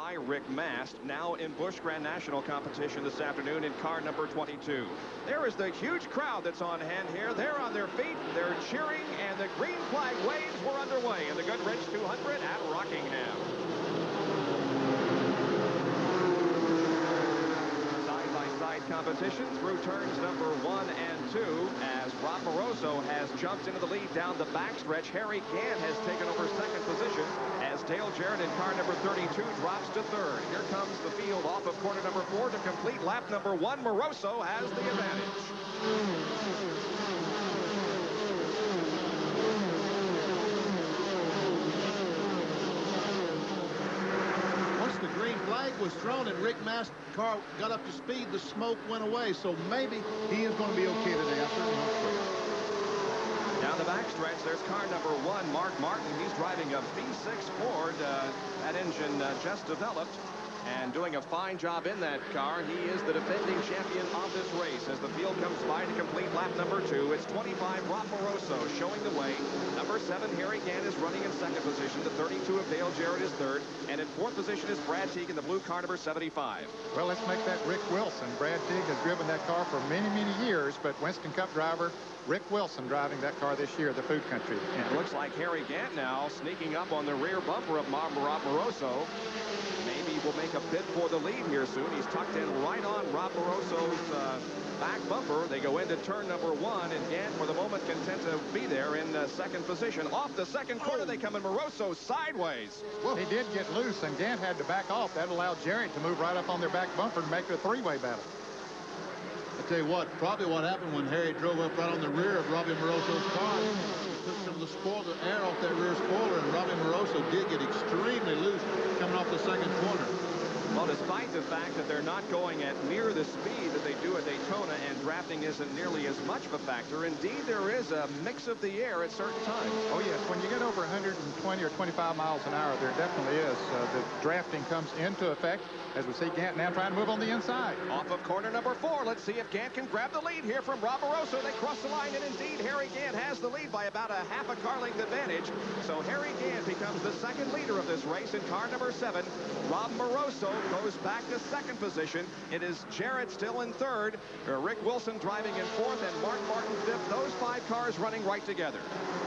by Rick Mast, now in Busch Grand National competition this afternoon in car number 22. There is the huge crowd that's on hand here. They're on their feet, they're cheering, and the green flag waves were underway in the Goodwrench 200 at Rockingham. Side-by-side competition through turns number 1 and 2 as Rob Moroso has jumped into the lead down the backstretch. Harry Gant has taken over second position as Dale Jarrett in car number 32 drops to third. Here comes the field off of corner number 4 to complete lap number 1. Moroso has the advantage. The green flag was thrown and Rick Mast's car got up to speed, the smoke went away, so maybe he is going to be okay today. I certainly hope so. Down the backstretch, there's car number 1, Mark Martin. He's driving a V6 Ford. That engine just developed and doing a fine job in that car. He is the defending champion of this race as the field comes by to complete lap number 2. It's 25, Rob Moroso showing the way. Number 7, Harry Gant is running in second position. The 32 of Dale Jarrett is third. And in fourth position is Brad Teague in the blue car number 75. Well, let's make that Rick Wilson. Brad Teague has driven that car for many, many years, but Winston Cup driver Rick Wilson driving that car this year, the Food Country. And it looks like Harry Gant now sneaking up on the rear bumper of Rob Moroso. Maybe will make a bid for the lead here soon. He's tucked in right on Rob Moroso's back bumper. They go into turn number 1, and Gant for the moment content to be there in second position. Off the second corner, they come in Moroso sideways. Well, he did get loose, and Gant had to back off. That allowed Jarrett to move right up on their back bumper and make it a three-way battle. I tell you what, probably what happened when Harry drove up right on the rear of Robbie Moroso's car, took some of the spoiler, air off that rear spoiler, and Robbie Moroso did get extremely loose coming off the second corner. Well, despite the fact that they're not going at near the speed that they do at Daytona, and drafting isn't nearly as much of a factor, indeed there is a mix of the air at certain times. Oh yes, when you get over 120 or 25 miles an hour, there definitely is. The drafting comes into effect as we see Gant now trying to move on the inside. Off of corner number 4, let's see if Gant can grab the lead here from Rob Moroso. They cross the line, and indeed Harry Gant has the lead by about a half a car length advantage. So Harry Gant becomes the second leader of this race in car number 7. Rob Moroso goes back to second position. It is Jarrett still in third, Rick Wilson driving in fourth, and Mark Martin fifth. Those 5 cars running right together.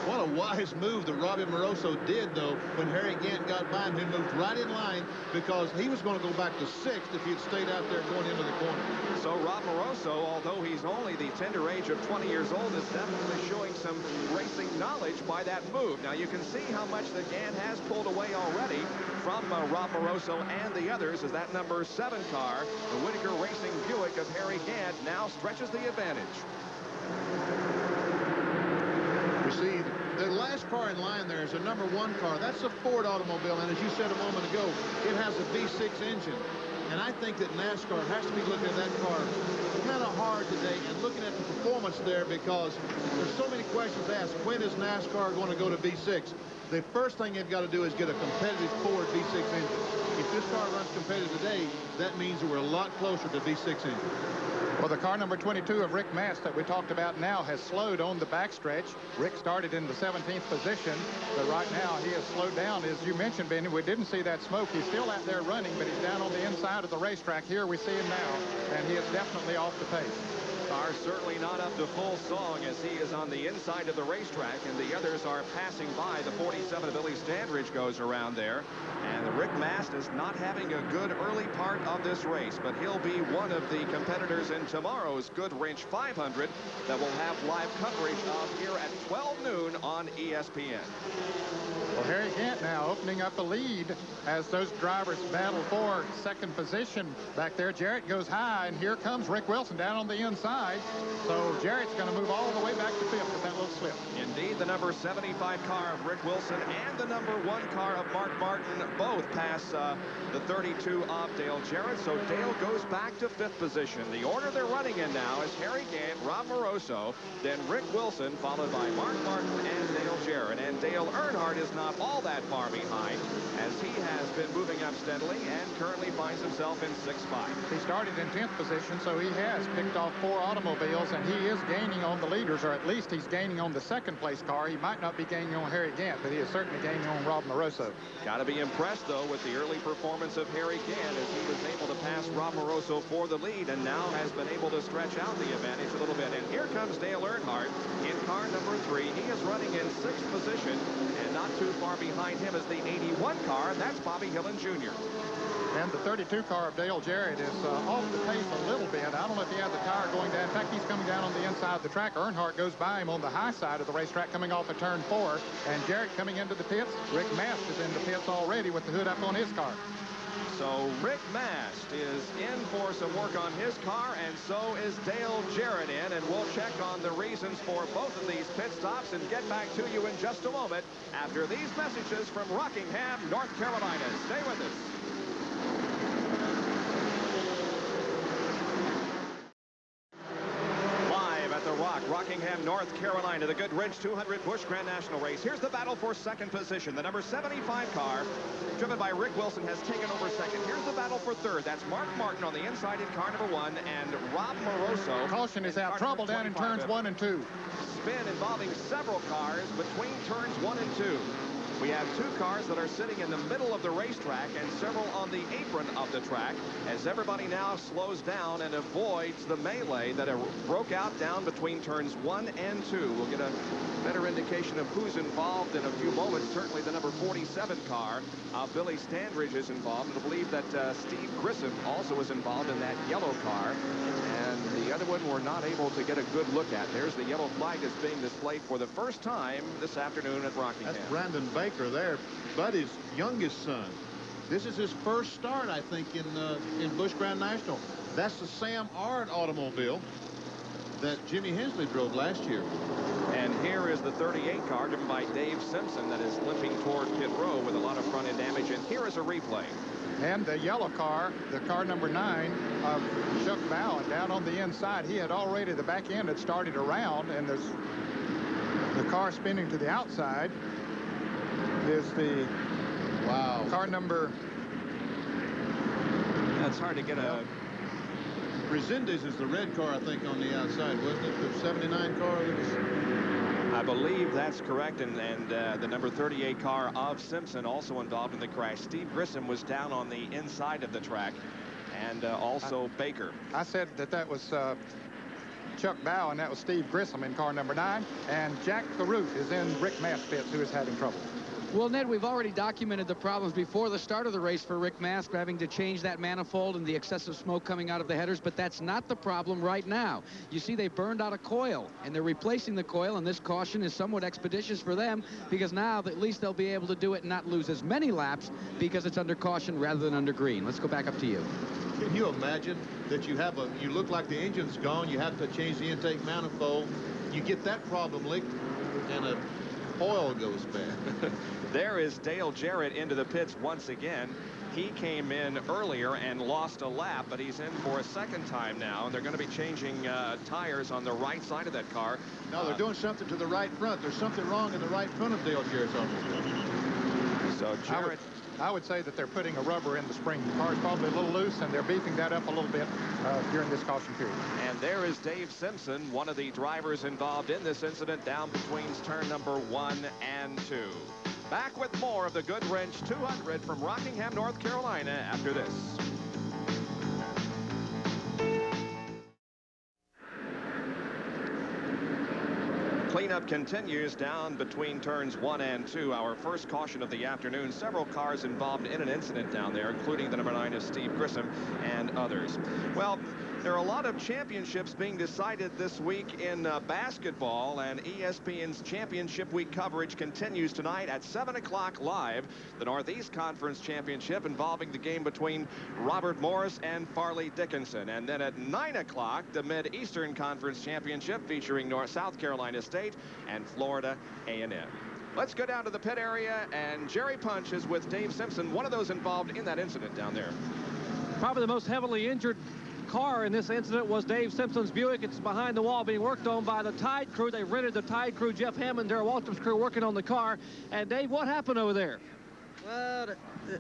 What a wise move that Robbie Moroso did, though, when Harry Gant got by him. He moved right in line because he was going to go back to 6th if he'd stayed out there going into the corner. So Rob Moroso, although he's only the tender age of 20 years old, is definitely showing some racing knowledge by that move. Now you can see how much the Gant has pulled away already from Rob Moroso and the others as that number 7 car, the Whitaker Racing Buick of Harry Gant, now stretches the advantage. You see, the last car in line there is a number 1 car. That's a Ford automobile, and as you said a moment ago, it has a V6 engine. And I think that NASCAR has to be looking at that car kind of hard today and looking at the performance there, because there's so many questions asked. When is NASCAR going to go to V6? The first thing they've got to do is get a competitive Ford V6 engine. If this car runs competitive today, that means that we're a lot closer to V6 engine. Well, the car number 22 of Rick Mast that we talked about now has slowed on the backstretch. Rick started in the 17th position, but right now he has slowed down. As you mentioned, Benny, we didn't see that smoke. He's still out there running, but he's down on the inside of the racetrack. Here we see him now, and he is definitely off the pace. Car certainly not up to full song as he is on the inside of the racetrack, and the others are passing by. The 47 of Billy Standridge goes around there, and the Rick Mast is not having a good early part of this race, but he'll be one of the competitors in tomorrow's Goodwrench 500 that will have live coverage of here at 12 noon on ESPN. Well, Harry Gant now opening up a lead as those drivers battle for second position back there. Jarrett goes high, and here comes Rick Wilson down on the inside. So Jarrett's going to move all the way back to 5th with that little slip. Indeed, the number 75 car of Rick Wilson and the number 1 car of Mark Martin both pass the 32 of Dale Jarrett. So Dale goes back to 5th position. The order they're running in now is Harry Gant, Rob Moroso, then Rick Wilson, followed by Mark Martin and Dale Jarrett. And Dale Earnhardt is not not all that far behind, as he has been moving up steadily and currently finds himself in 6th spot. He started in 10th position, so he has picked off 4 automobiles, and he is gaining on the leaders, or at least he's gaining on the second-place car. He might not be gaining on Harry Gant, but he is certainly gaining on Rob Moroso. Got to be impressed, though, with the early performance of Harry Gant, as he was able to pass Rob Moroso for the lead, and now has been able to stretch out the advantage a little bit. And here comes Dale Earnhardt in car number 3. He is running in 6th position, and not too far behind him is the 81 car. That's Bobby Hillin Jr. And the 32 car of Dale Jarrett is off the pace a little bit. I don't know if he has the tire going down. In fact, he's coming down on the inside of the track. Earnhardt goes by him on the high side of the racetrack coming off of turn 4. And Jarrett coming into the pits. Rick Mast is in the pits already with the hood up on his car. So Rick Mast is in for some work on his car, and so is Dale Jarrett in, and we'll check on the reasons for both of these pit stops and get back to you in just a moment after these messages from Rockingham, North Carolina. Stay with us. Rockingham, North Carolina, the Goodwrench 200 Busch Grand National Race. Here's the battle for second position. The number 75 car, driven by Rick Wilson, has taken over second. Here's the battle for third. That's Mark Martin on the inside in car number 1, and Rob Moroso. Caution is out. Trouble down in turns 1 and 2. Spin involving several cars between turns 1 and 2. We have 2 cars that are sitting in the middle of the racetrack and several on the apron of the track, as everybody now slows down and avoids the melee that broke out down between turns 1 and 2. We'll get a better indication of who's involved in a few moments. Certainly the number 47 car, Billy Standridge, is involved, and I believe that Steve Grissom also is involved in that yellow car. And the other one we're not able to get a good look at. There's the yellow flag that's being displayed for the first time this afternoon at Rockingham. That's Brandon Baker there, Buddy's youngest son. This is his first start, I think, in Busch Grand National. That's the Sam Ard automobile that Jimmy Hensley drove last year. And here is the 38 car driven by Dave Simpson that is limping toward pit row with a lot of front end damage. And here is a replay. And the yellow car, the car number 9 of Chuck Bowen, down on the inside. He had already, the back end had started around, and there's the car spinning to the outside is the car number. That's hard to get a. Resendez is the red car, I think, on the outside, wasn't it? The 79 car that was... I believe that's correct, and the number 38 car of Simpson also involved in the crash. Steve Grissom was down on the inside of the track, and also Baker. I said that was Chuck Bowen, and that was Steve Grissom in car number 9, and Jack Caroot is in Rick Mast's pits, who is having trouble. Well, Ned, we've already documented the problems before the start of the race for Rick Mast, having to change that manifold and the excessive smoke coming out of the headers, but that's not the problem right now. You see, they burned out a coil, and they're replacing the coil, and this caution is somewhat expeditious for them, because now at least they'll be able to do it and not lose as many laps because it's under caution rather than under green. Let's go back up to you. Can you imagine that you look like the engine's gone, you have to change the intake manifold, you get that problem licked, and a oil goes bad. There is Dale Jarrett into the pits once again. He came in earlier and lost a lap, but he's in for a second time now, and they're going to be changing tires on the right side of that car. No, they're doing something to the right front. There's something wrong in the right front of Dale Jarrett's automobile. So Jarrett... I would say that they're putting a rubber in the spring. The car's probably a little loose, and they're beefing that up a little bit during this caution period. And there is Dave Simpson, one of the drivers involved in this incident, down between turn number 1 and 2. Back with more of the Goodwrench 200 from Rockingham, North Carolina, after this. Cleanup continues down between turns 1 and 2. Our first caution of the afternoon. Several cars involved in an incident down there, including the number 9 of Steve Grissom and others. Well, there are a lot of championships being decided this week in basketball, and ESPN's Championship Week coverage continues tonight at 7 o'clock live. The Northeast Conference Championship involving the game between Robert Morris and Farley Dickinson. And then at 9 o'clock, the Mid-Eastern Conference Championship featuring South Carolina State and Florida A&M. Let's go down to the pit area, and Jerry Punch is with Dave Simpson, one of those involved in that incident down there. Probably the most heavily injured car in this incident was Dave Simpson's Buick. It's behind the wall being worked on by the Tide crew. They rented the Tide crew, Jeff Hammond, Darrell Waltrip's crew, working on the car. And Dave, what happened over there? Well,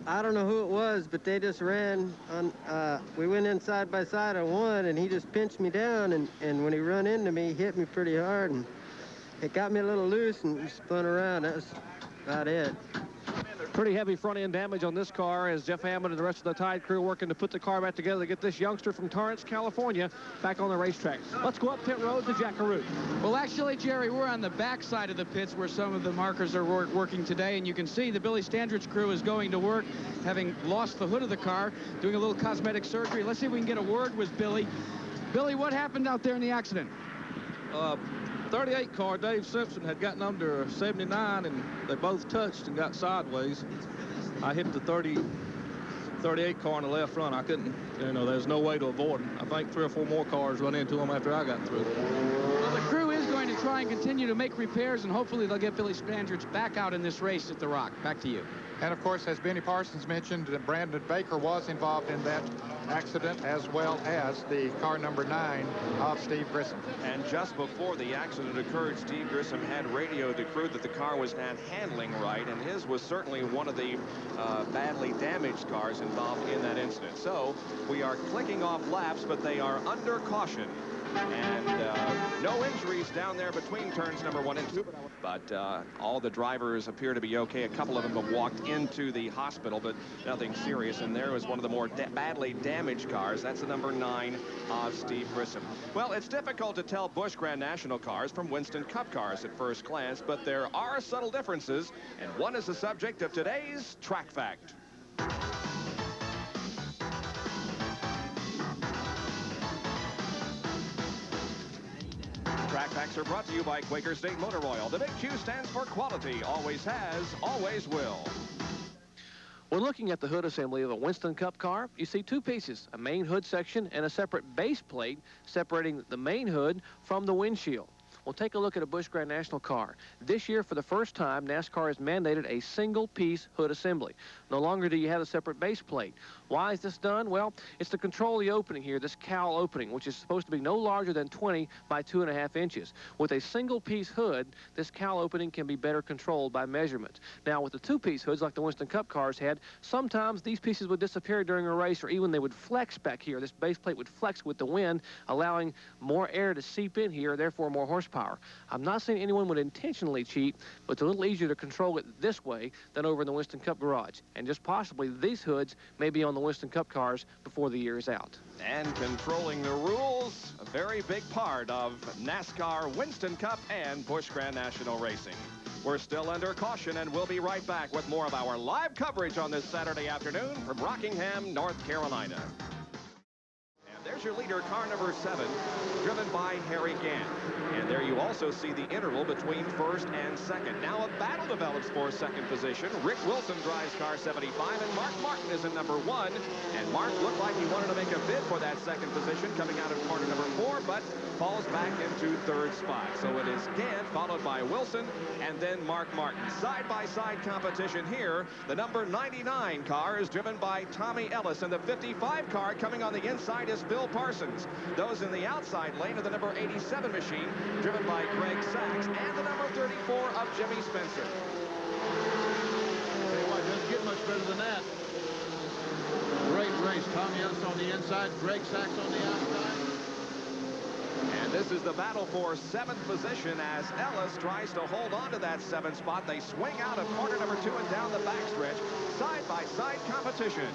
I don't know who it was, but they just ran on. We went in side by side on one, and he just pinched me down. And when he run into me, he hit me pretty hard, and it got me a little loose and spun around. That was about it. Pretty heavy front-end damage on this car as Jeff Hammond and the rest of the Tide crew working to put the car back together to get this youngster from Torrance, California, back on the racetrack. Let's go up pit road to Jackaroo. Well, actually, Jerry, we're on the back side of the pits where some of the markers are working today, and you can see the Billy Standridge crew is going to work, having lost the hood of the car, doing a little cosmetic surgery. Let's see if we can get a word with Billy. Billy, what happened out there in the accident? 38 car, Dave Simpson, had gotten under 79, and they both touched and got sideways. I hit the 38 car in the left front. I couldn't, there's no way to avoid it. I think 3 or 4 more cars run into them after I got through. Well, the crew is going to try and continue to make repairs, and hopefully they'll get Billy Standridge back out in this race at the Rock. Back to you. And, of course, as Benny Parsons mentioned, Brandon Baker was involved in that accident, as well as the car number 9 of Steve Grissom. And just before the accident occurred, Steve Grissom had radioed the crew that the car was not handling right, and his was certainly one of the badly damaged cars involved in that incident. So we are clicking off laps, but they are under caution. And no injuries down there between turns number 1 and 2. But all the drivers appear to be okay. A couple of them have walked into the hospital, but nothing serious. And there was one of the more badly damaged cars. That's the number 9 of Steve Grissom. Well, it's difficult to tell Busch Grand National cars from Winston Cup cars at first glance, but there are subtle differences, and one is the subject of today's Track Fact. Track Facts are brought to you by Quaker State Motor Oil. The big Q stands for quality, always has, always will. When looking at the hood assembly of a Winston Cup car, you see 2 pieces, a main hood section and a separate base plate separating the main hood from the windshield. Well, take a look at a Busch Grand National car. This year, for the first time, NASCAR has mandated a single-piece hood assembly. No longer do you have a separate base plate. Why is this done? Well, it's to control the opening here, this cowl opening, which is supposed to be no larger than 20 by 2.5 inches. With a single-piece hood, this cowl opening can be better controlled by measurement. Now, with the 2-piece hoods like the Winston Cup cars had, sometimes these pieces would disappear during a race, or even they would flex back here. This base plate would flex with the wind, allowing more air to seep in here, therefore more horsepower. I'm not saying anyone would intentionally cheat, but it's a little easier to control it this way than over in the Winston Cup garage. And just possibly these hoods may be on the Winston Cup cars before the year is out. And controlling the rules, a very big part of NASCAR, Winston Cup, and Busch Grand National Racing. We're still under caution, and we'll be right back with more of our live coverage on this Saturday afternoon from Rockingham, North Carolina. There's your leader, car number 7, driven by Harry Gant. And there you also see the interval between first and second. Now a battle develops for second position. Rick Wilson drives car 75, and Mark Martin is in number 1. And Mark looked like he wanted to make a bid for that second position coming out of corner number 4, but falls back into third spot. So it is Gant, followed by Wilson, and then Mark Martin. Side-by-side competition here. The number 99 car is driven by Tommy Ellis, and the 55 car coming on the inside is Bill Parsons. Those in the outside lane are the number 87 machine, driven by Greg Sachs, and the number 34 of Jimmy Spencer. Tell you what, it doesn't get much better than that. Great race. Tommy Ellis on the inside, Greg Sachs on the outside. And this is the battle for 7th position as Ellis tries to hold on to that 7th spot. They swing out of corner number 2 and down the backstretch. Side-by-side competition.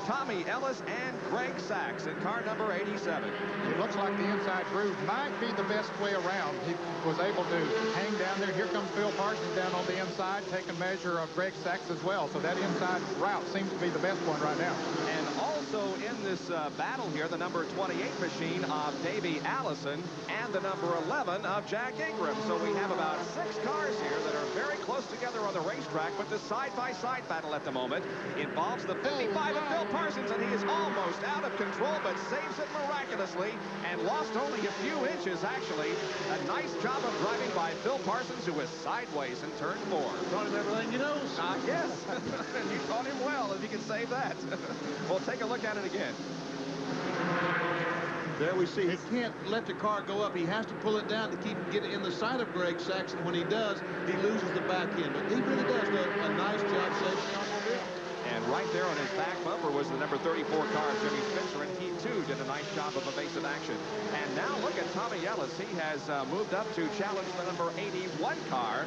Tommy Ellis and Greg Sachs in car number 87. It looks like the inside groove might be the best way around. He was able to hang down there. Here comes Bill Parsons down on the inside, taking measure of Greg Sachs as well. So that inside route seems to be the best one right now. And also in this battle here, the number 28 machine of Davey Allison and the number 11 of Jack Ingram. So we have about 6 cars here that are very close together on the racetrack, but the side-by-side battle at the moment involves the 55 of Bill Parsons, and he is almost out of control, but saves it miraculously and lost only a few inches, actually. A nice job of driving by Bill Parsons, who was sideways in turn 4. Taught him everything he knows. Yes, and you taught him well, if you can save that. We'll take a look at it again. There we see he can't let the car go up. He has to pull it down to get it in the side of Greg Saxon. When he does, he loses the back end. But he really does do a nice job saving the automobile. And right there on his back bumper was the number 34 car, Jimmy Spencer, and he too did a nice job of evasive action. And now look at Tommy Ellis. He has moved up to challenge the number 81 car,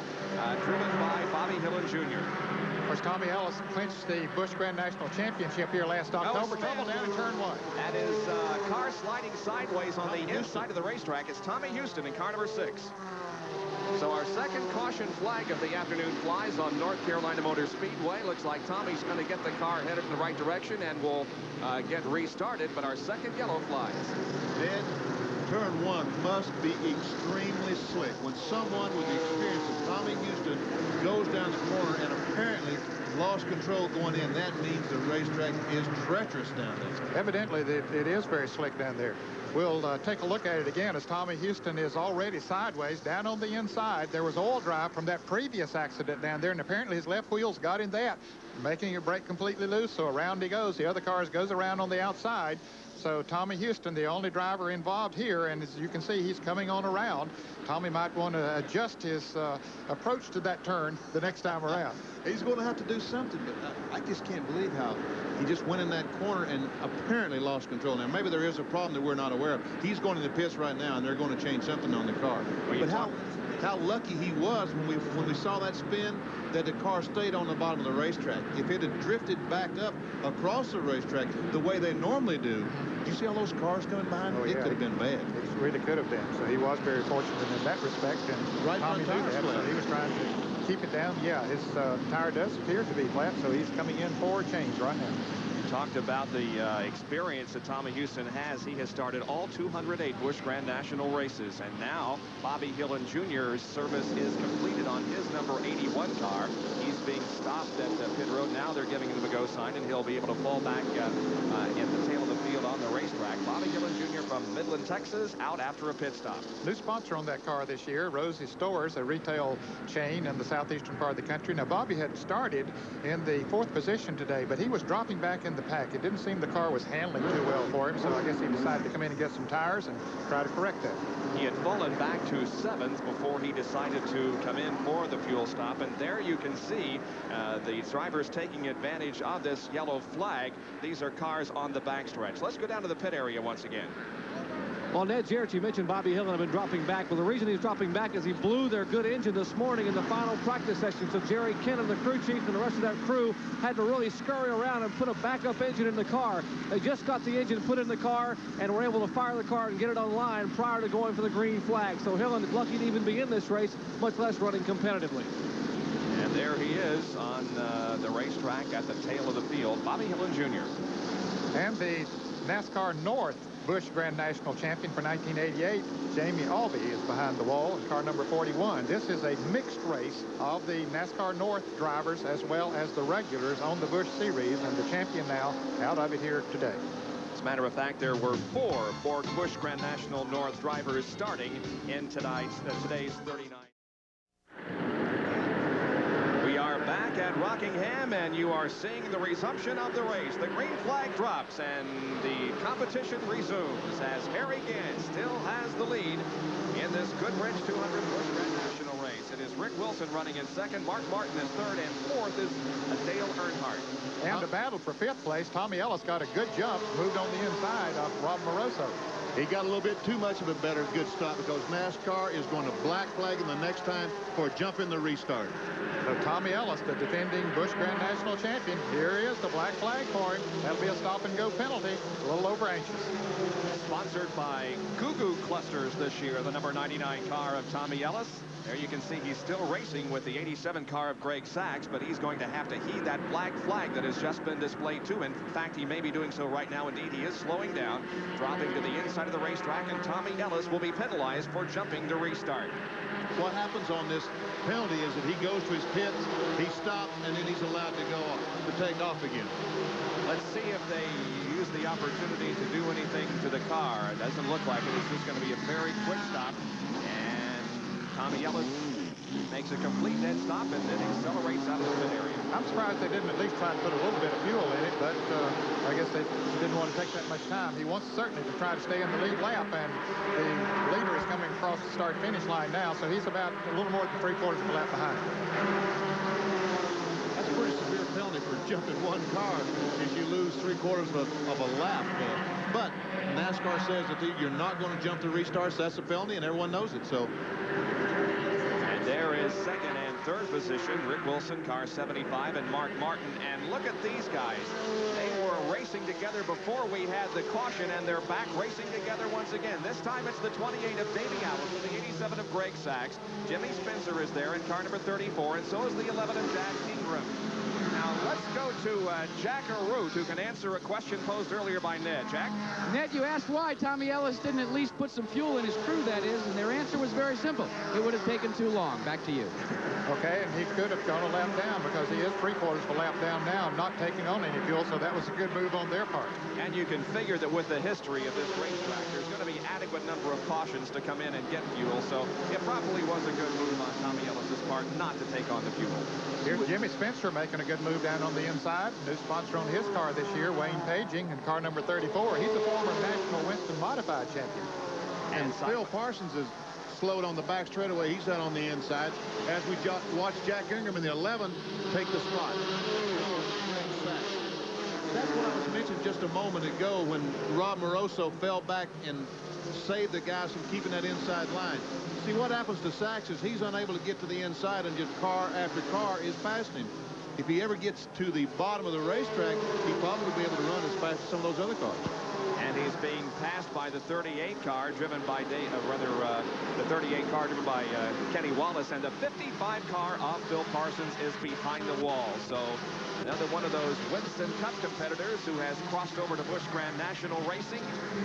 driven by Bobby Hillin Jr. Of course, Tommy Ellis clinched the Busch Grand National Championship here last October. Trouble down in turn 1. That is car sliding sideways on the inside of the racetrack. It's Tommy Houston in car number 6. So our second caution flag of the afternoon flies on North Carolina Motor Speedway. Looks like Tommy's going to get the car headed in the right direction and will get restarted, but our second yellow flies. Then turn 1 must be extremely slick. When someone with the experience of Tommy Houston goes down the corner and apparently lost control going in, that means the racetrack is treacherous down there. Evidently, it is very slick down there. We'll take a look at it again as Tommy Houston is already sideways down on the inside. There was oil drive from that previous accident down there, and apparently his left wheels got in that, making it break completely loose. So around he goes. The other cars goes around on the outside. So Tommy Houston, the only driver involved here, and as you can see, he's coming on around. Tommy might want to adjust his approach to that turn the next time around. He's going to have to do something, but I just can't believe how he just went in that corner and apparently lost control. Now, maybe there is a problem that we're not aware of. He's going to the pits right now, and they're going to change something on the car. But how lucky he was when we saw that spin that the car stayed on the bottom of the racetrack. If it had drifted back up across the racetrack the way they normally do, you see all those cars coming behind? Oh, it yeah, could have been bad. It really could have been. So he was very fortunate in that respect, and Right Tommy front knew tire's that, so flat. he was trying to keep it down. Yeah, his tire does appear to be flat, so he's coming in for a change right now. Talked about the experience that Tommy Houston has. He has started all 208 Busch Grand National races, and now Bobby Hillin Jr.'s service is completed on his number 81 car. He's being stopped at pit road. Now they're giving him a go sign, and he'll be able to fall back in the tail of the field on the racetrack. Bobby Hillin Jr. from Midland, Texas, out after a pit stop. New sponsor on that car this year, Rosie's Stores, a retail chain in the southeastern part of the country. Now, Bobby had started in the 4th position today, but he was dropping back in the pack. It didn't seem the car was handling too well for him, so I guess he decided to come in and get some tires and try to correct that. He had fallen back to 7th before he decided to come in for the fuel stop, and there you can see the drivers taking advantage of this yellow flag. These are cars on the backstretch. Let's go down to the pit area once again. Well, Ned Jarrett, you mentioned Bobby Hillin had been dropping back. Well, the reason he's dropping back is he blew their good engine this morning in the final practice session. So Jerry Kennan, the crew chief, and the rest of that crew had to really scurry around and put a backup engine in the car. They just got the engine put in the car and were able to fire the car and get it online prior to going for the green flag. So Hillin lucky to even be in this race, much less running competitively. And there he is on the racetrack at the tail of the field, Bobby Hillin Jr. And the NASCAR North Busch Grand National Champion for 1988, Jamie Albee, is behind the wall in car number 41. This is a mixed race of the NASCAR North drivers as well as the regulars on the Busch Series, and the champion now out of it here today. As a matter of fact, there were 4 Busch Grand National North drivers starting in today's 39. We are back at Rockingham, and you are seeing the resumption of the race. The green flag drops, and the competition resumes as Harry Gant still has the lead in this Goodwrench 200 Busch Grand National race. It is Rick Wilson running in second, Mark Martin is third, and fourth is Dale Earnhardt. And a battle for 5th place. Tommy Ellis got a good jump, moved on the inside of Rob Moroso. He got a little bit too much of a good stop because NASCAR is going to black flag him the next time for jumping the restart. So Tommy Ellis, the defending Busch Grand National Champion, here is the black flag for him. That'll be a stop-and-go penalty. A little over anxious. Sponsored by Goo Goo Clusters this year, the number 99 car of Tommy Ellis. There you can see he's still racing with the 87 car of Greg Sachs, but he's going to have to heed that black flag that has just been displayed too. In fact, he may be doing so right now. Indeed, he is slowing down, dropping to the inside of the racetrack, and Tommy Ellis will be penalized for jumping to restart. What happens on this penalty is that he goes to his pits, he stops, and then he's allowed to go off, to take off again. Let's see if they use the opportunity to do anything to the car. It doesn't look like it. It's just going to be a very quick stop. And Tommy Ellis makes a complete dead stop and then accelerates out of the pit area. I'm surprised they didn't at least try to put a little bit of fuel in it, but I guess they didn't want to take that much time. He wants certainly to try to stay in the lead lap, and the leader is coming across the start-finish line now, so he's about a little more than 3/4 of a lap behind. That's a pretty severe penalty for jumping one car if you lose 3/4 of a lap. But NASCAR says that you're not going to jump the restarts. That's a penalty, and everyone knows it. So. And there is second and third position. Rick Wilson, car 75, and Mark Martin. And look at these guys. They were racing together before we had the caution, and they're back racing together once again. This time it's the 28 of Davey Allison, the 87 of Greg Sachs. Jimmy Spencer is there in car number 34, and so is the 11 of Jack Ingram. Now let's go to Jack Arute, who can answer a question posed earlier by Ned. Jack? Ned, you asked why Tommy Ellis didn't at least put some fuel in his crew, that is, and their answer was very simple. It would have taken too long. Back to you. Okay, and he could have gone a lap down because he is 3/4 of a lap down now, not taking on any fuel, so that was a good move on their part. And you can figure that with the history of this racetrack, there's going to be adequate number of cautions to come in and get fuel, so it probably was a good move on Tommy Ellis's part not to take on the fuel. Here's Jimmy Spencer making a good move down on the inside. New sponsor on his car this year, Wayne Paging, in car number 34. He's a former National Winston Modified champion. And Phil Parsons is slowed on the back straightaway. He's out on the inside as we watch Jack Ingram in the 11 take the spot. That's what I was mentioning just a moment ago when Rob Moroso fell back and saved the guys from keeping that inside line. See, what happens to Sachs is he's unable to get to the inside, and just car after car is passing him. If he ever gets to the bottom of the racetrack, he'll probably be able to run as fast as some of those other cars. And he's being passed by the 38 car driven by the 38 car driven by Kenny Wallace, and the 55 car of Phil Parsons is behind the wall. So another one of those Winston Cup competitors who has crossed over to Busch Grand National Racing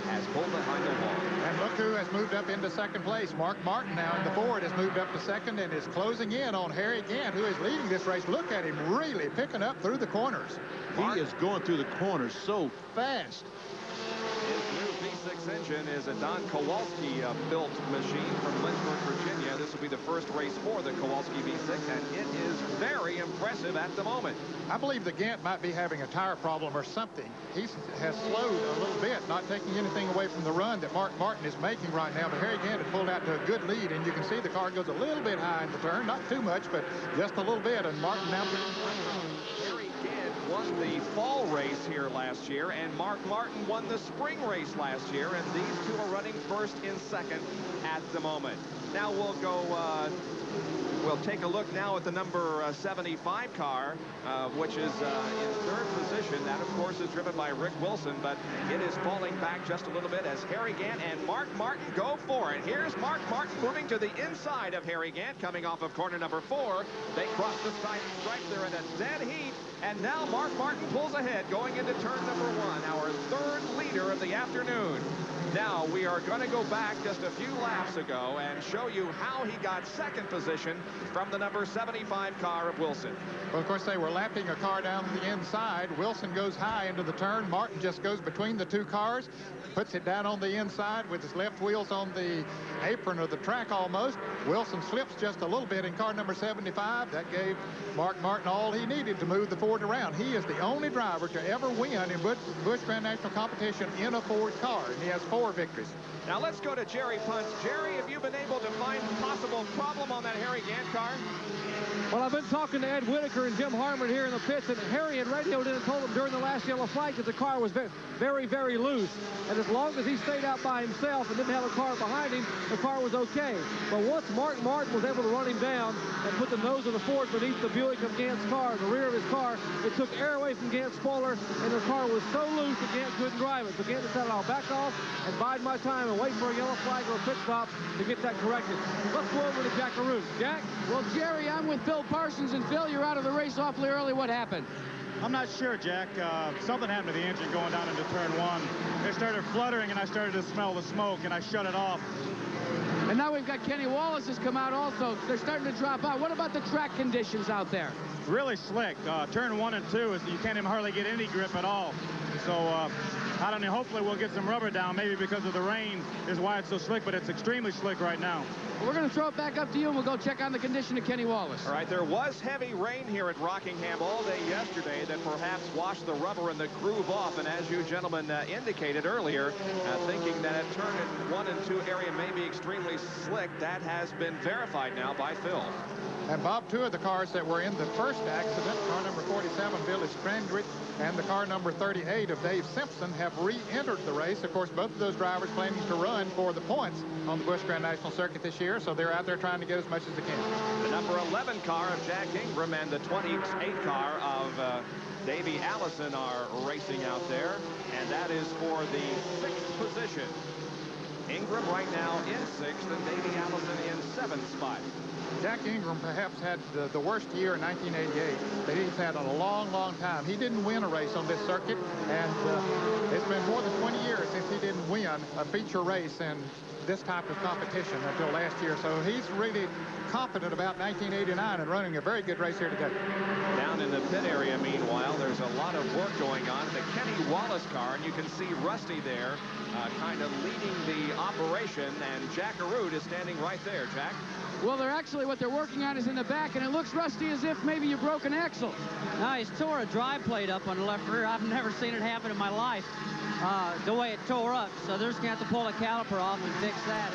has pulled behind the wall. And look who has moved up into second place. Mark Martin now in the Ford has moved up to second and is closing in on Harry Gant, who is leading this race. Look at him really picking up through the corners. He is going through the corners so fast. His new V6 engine is a Don Kowalski built machine from Lynchburg, Virginia. This will be the first race for the Kowalski V6, and it is very impressive at the moment. I believe the Gant might be having a tire problem or something. He has slowed a little bit, not taking anything away from the run that Mark Martin is making right now. But Harry Gant has pulled out to a good lead, and you can see the car goes a little bit high in the turn, not too much, but just a little bit. And Martin now. Harry Gant won the fall race here last year, and Mark Martin won the spring race last year, and these two are running first and second at the moment. Now we'll go we'll take a look now at the number 75 car, which is in third position. That, of course, is driven by Rick Wilson, but it is falling back just a little bit as Harry Gant and Mark Martin go for it. Here's Mark Martin moving to the inside of Harry Gant, coming off of corner number 4. They cross the stripe. They're in a dead heat, and now Mark Martin pulls ahead going into turn number 1, our third leader of the afternoon. Now we are going to go back just a few laps ago and show you how he got second position from the number 75 car of Wilson. Well, of course, they were lapping a car down the inside. Wilson goes high into the turn. Martin just goes between the two cars, puts it down on the inside with his left wheels on the apron of the track almost. Wilson slips just a little bit in car number 75. That gave Mark Martin all he needed to move the Ford around. He is the only driver to ever win in Busch Grand National competition in a Ford car, and he has 4 victories. Now let's go to Jerry Punch. Jerry, have you been able to find a possible problem on that Harry Gant car? Well, I've been talking to Ed Whitaker and Jim Harmon here in the pits, and Harry had radioed in and told him during the last yellow flag that the car was very, very loose. And as long as he stayed out by himself and didn't have a car behind him, the car was okay. But once Mark Martin was able to run him down and put the nose of the Ford beneath the Buick of Gant's car, the rear of his car, it took air away from Gant's spoiler, and the car was so loose that Gant couldn't drive it. So Gant decided, I'll back off and bide my time and wait for a yellow flag or a pit stop to get that corrected. Let's go over to Jack Arute. Jack? Well, Jerry, I'm with Phil Parsons, and Phil, you're out of the race awfully early. What happened? I'm not sure, Jack. Something happened to the engine going down into turn 1. It started fluttering, and I started to smell the smoke, and I shut it off. And now we've got Kenny Wallace has come out also. They're starting to drop out. What about the track conditions out there? Really slick. Turn 1 and 2, you can't even hardly get any grip at all. So I don't know. Hopefully we'll get some rubber down. Maybe because of the rain is why it's so slick, but it's extremely slick right now. We're going to throw it back up to you, and we'll go check on the condition of Kenny Wallace. All right, there was heavy rain here at Rockingham all day yesterday that perhaps washed the rubber and the groove off. And as you gentlemen indicated earlier, thinking that a turn in 1 and 2 area may be extremely slick, that has been verified now by Phil. And Bob, 2 of the cars that were in the first accident, car number 47, Billy Strandrich, and the car number 38 of Dave Simpson, have re-entered the race. Of course, both of those drivers planning to run for the points on the Busch Grand National Circuit this year, so they're out there trying to get as much as they can. The number 11 car of Jack Ingram and the 28 car of Davey Allison are racing out there, and that is for the 6th position. Ingram right now in 6th and Davey Allison in 7th spot. Jack Ingram perhaps had the worst year in 1988 that he's had in a long, long time. He didn't win a race on this circuit, and it's been more than 20 years since he didn't win a feature race in this type of competition until last year. So he's really confident about 1989 and running a very good race here today. Down in the pit area, meanwhile, there's a lot of work going on. The Kenny Wallace car, and you can see Rusty there kind of leading the operation, and Jack Arute is standing right there. Jack? Well, what they're working on is in the back, and it looks, Rusty, as if maybe you broke an axle. No, he's tore a drive plate up on the left rear. I've never seen it happen in my life, the way it tore up. So they're just going to have to pull the caliper off and fix that.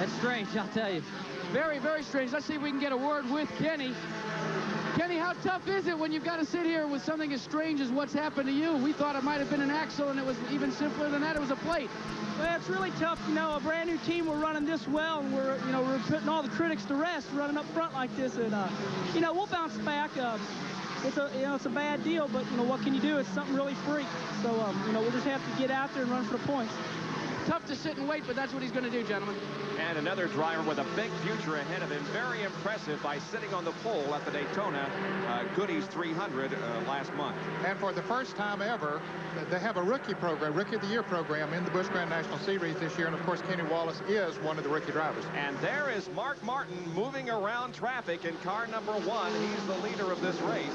It's strange, I'll tell you. Very, very strange. Let's see if we can get a word with Kenny. Kenny, how tough is it when you've got to sit here with something as strange as what's happened to you? We thought it might have been an axle, and it was even simpler than that. It was a plate. Well, it's really tough. You know, a brand new team, we're running this well, and we're putting all the critics to rest running up front like this. And, we'll bounce back. It's a bad deal, but, what can you do? It's something really freak. So, we'll just have to get out there and run for the points. Tough to sit and wait, but that's what he's going to do, gentlemen. And another driver with a big future ahead of him. Very impressive by sitting on the pole at the Daytona Goodies 300 last month. And for the first time ever, they have a rookie program, Rookie of the Year program in the Busch Grand National Series this year. And, of course, Kenny Wallace is one of the rookie drivers. And there is Mark Martin moving around traffic in car number 1. He's the leader of this race.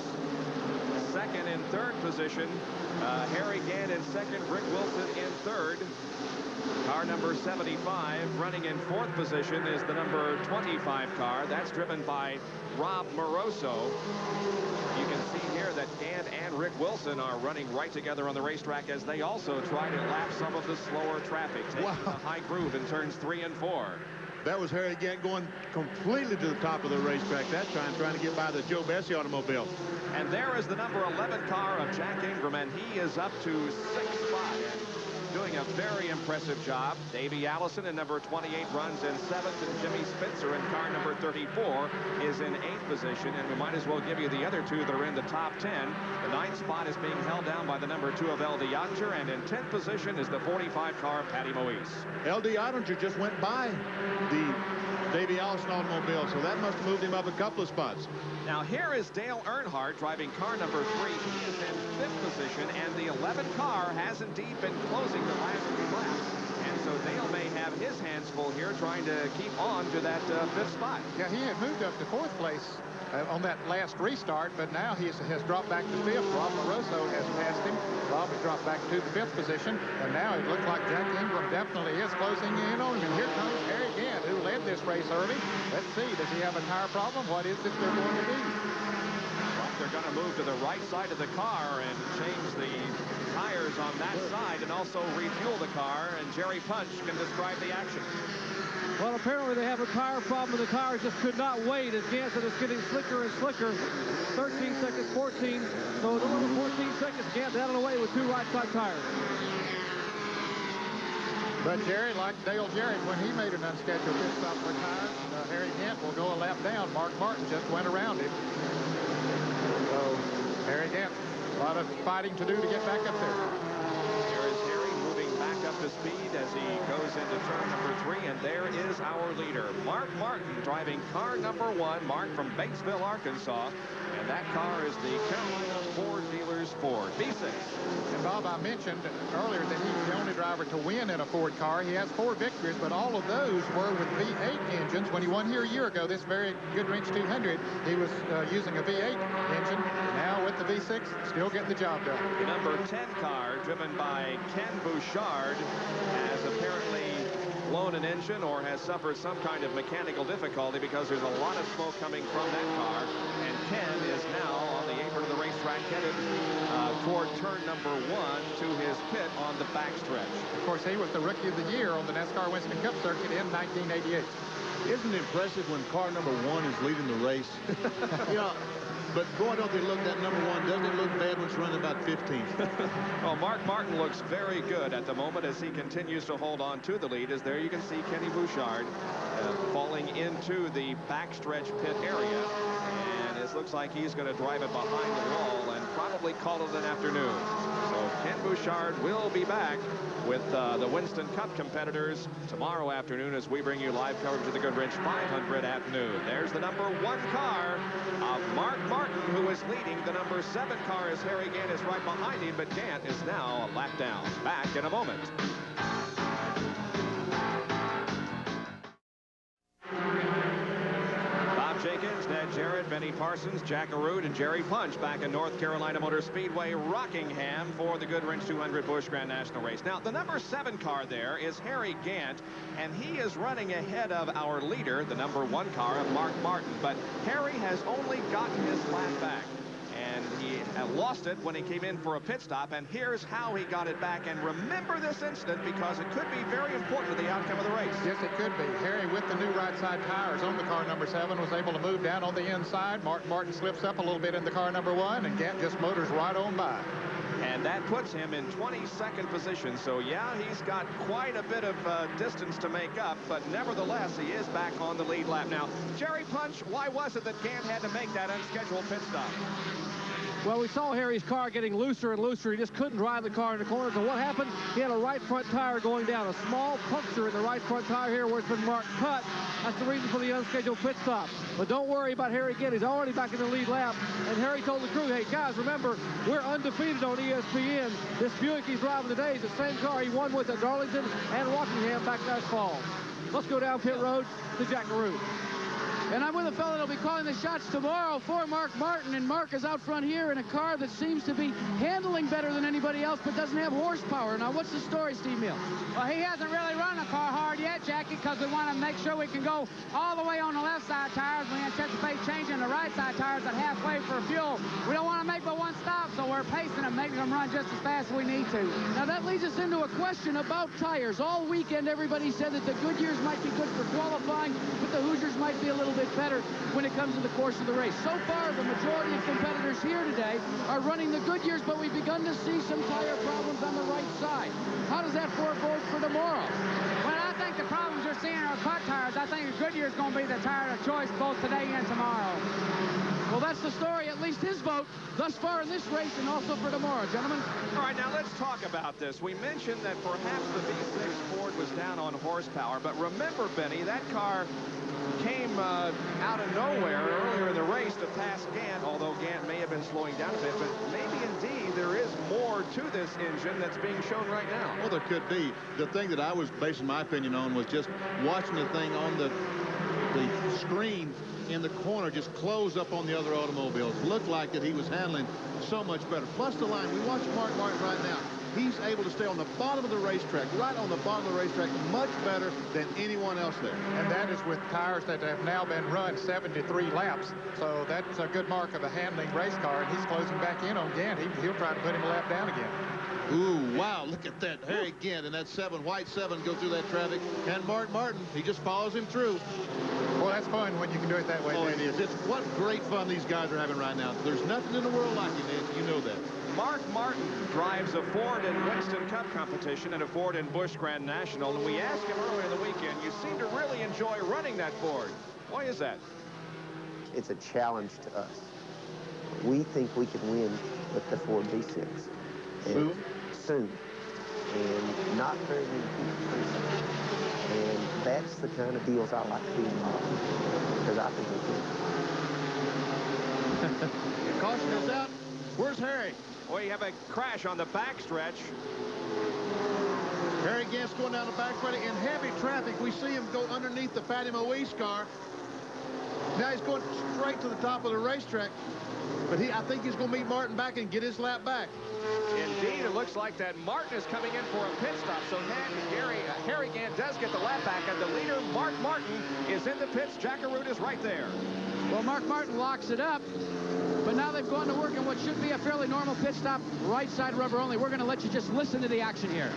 Second and third position, Harry Gant in second, Rick Wilson in third. Car number 75 running in 4th position is the number 25 car. That's driven by Rob Moroso. You can see here that Gant and Rick Wilson are running right together on the racetrack as they also try to lap some of the slower traffic, taking the high groove in turns 3 and 4. That was Harry Gant going completely to the top of the racetrack that time, trying to get by the Joe Bessie automobile. And there is the number 11 car of Jack Ingram, and he is up to 6th spot. Doing a very impressive job. Davey Allison in number 28 runs in 7th, and Jimmy Spitzer in car number 34 is in 8th position. And we might as well give you the other 2 that are in the top 10. The 9th spot is being held down by the number 2 of L.D. Ottinger, and in 10th position is the 45 car of Patty Moise. L.D. Ottinger just went by the Davey Allison automobile, so that must have moved him up a couple of spots. Now here is Dale Earnhardt driving car number 3. He is in 5th position, and the 11 car has indeed been closing the last 3 laps. And so Dale may have his hands full here trying to keep on to that 5th spot. Yeah, he had moved up to 4th place on that last restart, but now he has dropped back to 5th. Rob Moroso has passed him. Rob has dropped back to the 5th position, and now it looks like Jack Ingram definitely is closing in on him. And here comes Harry Gant, who led this race early. Let's see, does he have a tire problem? What is it they're going to do? Well, they're going to move to the right side of the car and change the tires on that side and also refuel the car, and Jerry Punch can describe the action. Well, apparently they have a tire problem, and the tires just could not wait as Gant is getting slicker and slicker. 13 seconds, 14. So it's over 14 seconds. Gant down and away with 2 right-side tires. But Jerry, like Dale Jarrett, when he made an unscheduled pit stop for tires, Harry Gant will go a lap down. Mark Martin just went around him. So Harry Gant, a lot of fighting to do to get back up there. There is Harry moving back up to speed as he goes into turn number 3, and there is our leader, Mark Martin, driving car number 1. Mark from Batesville, Arkansas, and that car is the Carolina Ford Dealers Myers Ford V6. And Bob, I mentioned earlier that he's the only driver to win in a Ford car. He has 4 victories, but all of those were with V8 engines. When he won here a year ago, this very Goodwrench 200, he was using a V8 engine. Now with the V6, still getting the job done. The number 10 car, driven by Ken Bouchard, has apparently blown an engine or has suffered some kind of mechanical difficulty because there's a lot of smoke coming from that car. And Ken is now on the apron of the racetrack, headed toward turn number 1 to his pit on the backstretch. Of course, he was the Rookie of the Year on the NASCAR Winston Cup circuit in 1988. Isn't it impressive when car number 1 is leading the race? You know, but boy, don't they look, that number 1, doesn't it look bad when it's running about 15th? Well, Mark Martin looks very good at the moment as he continues to hold on to the lead. As there you can see Kenny Bouchard falling into the backstretch pit area. And it looks like he's going to drive it behind the wall and probably call it an afternoon. So Ken Bouchard will be back with the Winston Cup competitors tomorrow afternoon as we bring you live coverage of the Goodwrench 500 at noon. There's the number 1 car of Mark Martin, who is leading. The number 7 car as Harry Gant is right behind him, but Gant is now a lap down. Back in a moment. Jenkins, Ned Jarrett, Benny Parsons, Jack Arute, and Jerry Punch back in North Carolina Motor Speedway, Rockingham, for the Goodwrench 200 Busch Grand National Race. Now, the number 7 car there is Harry Gant, and he is running ahead of our leader, the number 1 car of Mark Martin. But Harry has only gotten his lap back, and he lost it when he came in for a pit stop, and here's how he got it back. And remember this incident because it could be very important to the outcome of the race. Yes, it could be. Harry, with the new right side tires on the car number 7, was able to move down on the inside. Mark Martin slips up a little bit in the car number 1, and Gant just motors right on by. And that puts him in 22nd position. So, yeah, he's got quite a bit of distance to make up, but nevertheless, he is back on the lead lap. Now, Jerry Punch, why was it that Gant had to make that unscheduled pit stop? Well, we saw Harry's car getting looser and looser. He just couldn't drive the car in the corners. And what happened? He had a right front tire going down. A small puncture in the right front tire here where it's been marked cut. That's the reason for the unscheduled pit stop. But don't worry about Harry again. He's already back in the lead lap. And Harry told the crew, hey, guys, remember, we're undefeated on ESPN. This Buick he's driving today is the same car he won with at Darlington and Rockingham back last fall. Let's go down pit road to Jack Arute. And I'm with a fellow that'll be calling the shots tomorrow for Mark Martin. And Mark is out front here in a car that seems to be handling better than anybody else, but doesn't have horsepower. Now, what's the story, Steve Mills? Well, he hasn't really run the car hard yet, Jackie, because we want to make sure we can go all the way on the left side tires. We anticipate changing the right side tires at halfway for fuel. We don't want to make but one stop, so we're pacing them, making them run just as fast as we need to. Now, that leads us into a question about tires. All weekend, everybody said that the Goodyears might be good for qualifying, but the Hoosiers might be a little bit better when it comes to the course of the race. So far, the majority of competitors here today are running the Goodyears, but we've begun to see some tire problems on the right side. How does that forebode for tomorrow? Well, I think the problems you're seeing are cut tires. I think Goodyear is going to be the tire of choice both today and tomorrow. Well, that's the story, at least his vote, thus far in this race and also for tomorrow, gentlemen. All right, now let's talk about this. We mentioned that perhaps the V6 Ford was down on horsepower, but remember, Benny, that car came out of nowhere earlier in the race to pass Gant, although Gant may have been slowing down a bit, but maybe indeed there is more to this engine that's being shown right now. Well, there could be. The thing that I was basing my opinion on was just watching the thing on the screen in the corner just close up on the other automobiles. Looked like that he was handling so much better. Plus the line, we watch Mark Martin right now. He's able to stay on the bottom of the racetrack, right on the bottom of the racetrack, much better than anyone else there. And that is with tires that have now been run 73 laps. So that's a good mark of a handling race car, and he's closing back in on Gant. He'll try to put him a lap down again. Ooh, wow, look at that. Harry Gant and that white 7 go through that traffic. And Mark Martin, he just follows him through. Well, that's fun when you can do it that way. Oh, it is. It's what great fun these guys are having right now. There's nothing in the world like it, Ned. You know that. Mark Martin drives a Ford in Winston Cup competition and a Ford in Busch Grand National. And we asked him earlier in the weekend, you seem to really enjoy running that Ford. Why is that? It's a challenge to us. We think we can win with the Ford V6. Soon. And not very many people think. And that's the kind of deals I like to be involved in, because I think we can. Caution is out. Where's Harry? We have a crash on the backstretch. Harry Gant's going down the backstretch in heavy traffic. We see him go underneath the Patty Moise car. Now he's going straight to the top of the racetrack. But I think he's going to meet Martin back and get his lap back. Indeed, it looks like that Martin is coming in for a pit stop. So Harry Gant does get the lap back, and the leader, Mark Martin, is in the pits. Jack Arute is right there. Well, Mark Martin locks it up, but now they've gone to work in what should be a fairly normal pit stop, right side rubber only. We're going to let you just listen to the action here.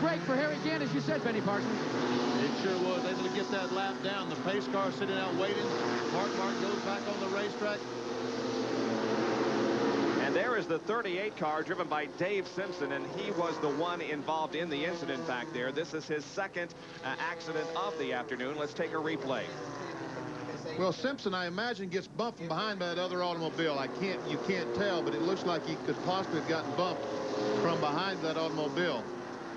Break for Harry Gant, as you said, Benny Parsons. It sure was able to get that lap down. The pace car sitting out waiting. Mark goes back on the racetrack. And there is the 38 car driven by Dave Simpson, and he was the one involved in the incident back there. This is his second accident of the afternoon. Let's take a replay. Well, Simpson, I imagine, gets bumped from behind by that other automobile. You can't tell, but it looks like he could possibly have gotten bumped from behind that automobile.